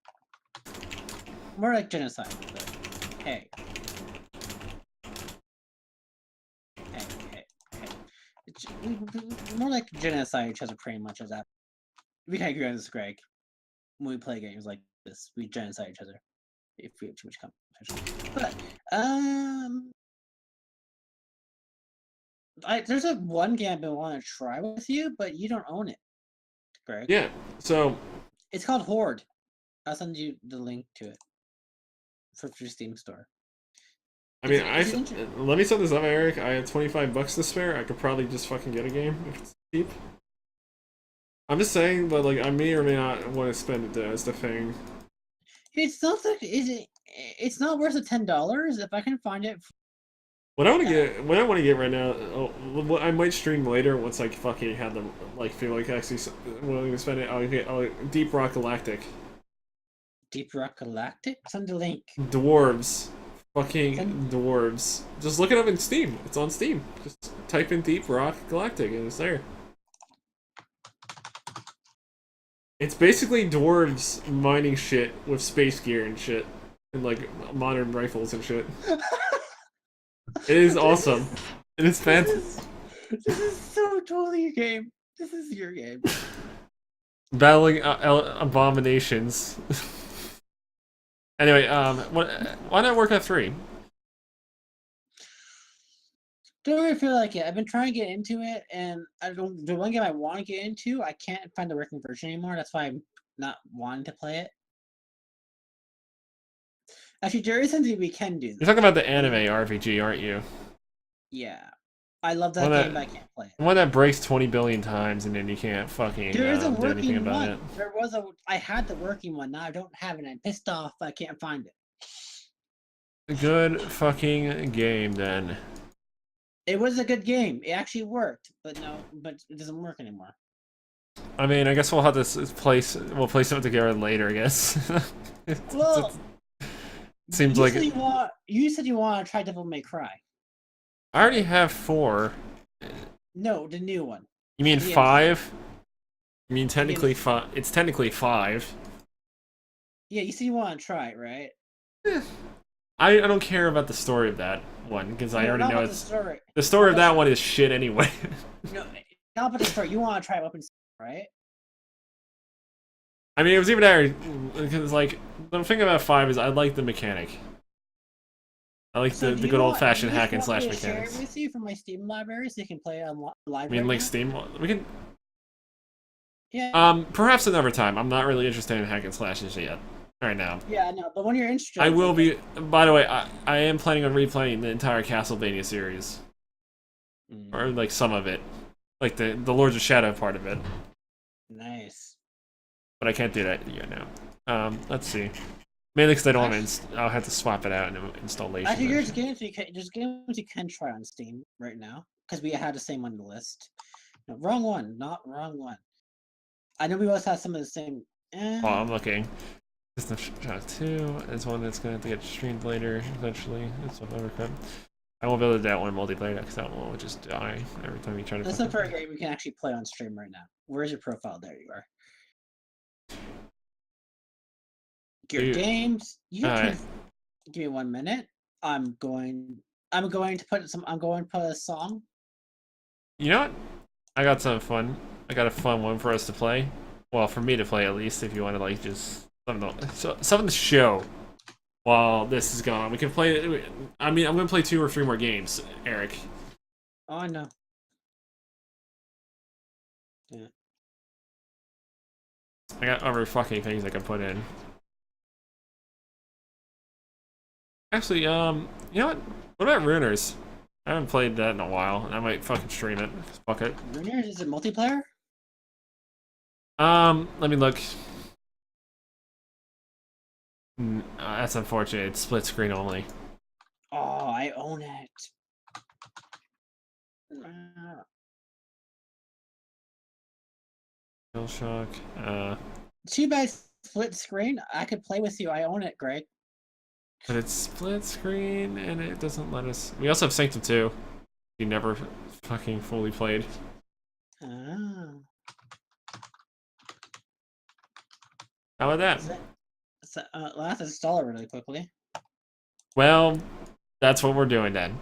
More like genocide, but hey. Hey. More like genocide each other, pretty much as that. We can agree on this, Greg. When we play games like this, we genocide each other if we have too much competition. But there's one game I've been wanting to try with you, but you don't own it, Greg. Yeah. So it's called Horde. I'll send you the link to it for your Steam store. I mean, let me set this up, Eric. I have $25 to spare. I could probably just fucking get a game if it's cheap. I'm just saying, but like, I may or may not want to spend it as the thing. It's not like it's not worth the $10 if I can find it. What I want to get right now, what I might stream later once I fucking have them like feel like actually willing to spend it. I'll get Deep Rock Galactic. Deep Rock Galactic? Send the link. Dwarves. Fucking dwarves. Just look it up in Steam. It's on Steam. Just type in Deep Rock Galactic and it's there. It's basically dwarves mining shit with space gear and shit. And like modern rifles and shit. It is awesome. It is fantastic. This is so totally your game. This is your game. Battling abominations. Anyway, why not work at 3? Don't really feel like it. I've been trying to get into it, and the one game I want to get into, I can't find the working version anymore. That's why I'm not wanting to play it. Actually, there is something we can do. You're talking about the anime RPG, aren't you? Yeah. I love that game, but I can't play it. The one that breaks 20 billion times and then you can't fucking do anything about one. it. I had the working one, now I don't have it. I'm pissed off, I can't find it. Good fucking game, then. It was a good game. It actually worked, but it doesn't work anymore. I mean, I guess we'll have to we'll play something together later, I guess. Well, seems like you said you want to try Devil May Cry. I already have 4. No, the new one. You mean 5? You mean technically 5? It's technically 5. Yeah, you said you want to try it, right? I don't care about the story of that one because I already know it's the story of that one is shit anyway. No, not about the story. You want to try Weapons, right? I mean, it was even there because like the thing about 5 is I like the mechanic. I like the good old-fashioned hack and slash mechanics. Share it with you from my Steam library so you can play it on live. I mean, like Steam, we can. Yeah. Perhaps another time. I'm not really interested in hack and slashes yet. Right now. Yeah, no, but when you're interested, I will be. By the way, I am planning on replaying the entire Castlevania series, or like some of it, like the Lords of Shadow part of it. Nice. But I can't do that yet now. Let's see. Mainly because I don't I'll have to swap it out and installation. Actually, there's games you can try on Steam right now because we had the same on the list. No, wrong one, not wrong one. I know we always have some of the same. Oh, I'm looking. System Shock 2 is one that's going to have to get streamed later, eventually. It's overcome. I won't be able to do that one multiplayer because that one will just die every time you try to. Let's look for a game we can actually play on stream right now. Where's your profile? There you are. Your games. You can give me 1 minute. I'm going to put a song. You know what? I got something fun. I got a fun one for us to play. Well, for me to play at least. If you want to like just something to show while this is going on. We can play. I mean, I'm gonna play 2 or 3 more games, Eric. Oh, I know. Yeah. I got other fucking things I can put in. Actually, you know what? What about Ruiners? I haven't played that in a while, and I might fucking stream it. Fuck it. Ruiners, is it multiplayer? Let me look. That's unfortunate. It's split screen only. Oh, I own it. Kill Shock. Too bad split screen. I could play with you. I own it, Greg. But it's split screen and it doesn't let us. We also have Sanctum 2. You never fucking fully played. Ah. How about that? Let's install it really quickly. Well, that's what we're doing then.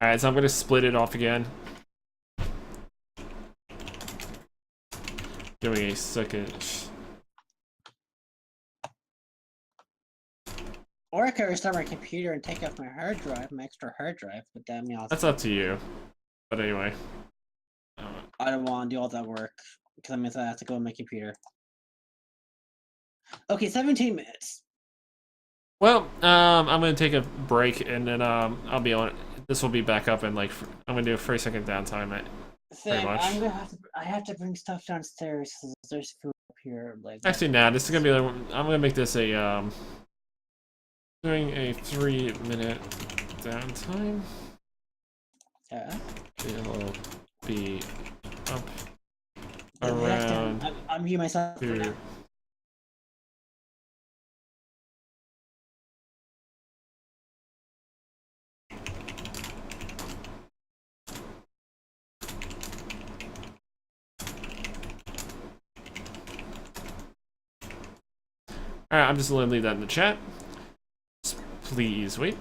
Alright, so I'm gonna split it off again. Give me a second. Or I could restart my computer and take off my hard drive, my extra hard drive, but that means That's up to you. But anyway. I don't want to do all that work because that means I have to go on my computer. Okay, 17 minutes. Well, I'm gonna take a break and then I'll be on. This will be back up and like I'm gonna do a 3-second downtime. Pretty much. I have to bring stuff downstairs because there's food up here. Like actually, nah. This is gonna be. I'm gonna make this a doing a 3-minute downtime. Yeah. It'll be up around. I'm muting myself for now. Alright, I'm just gonna leave that in the chat. Please wait.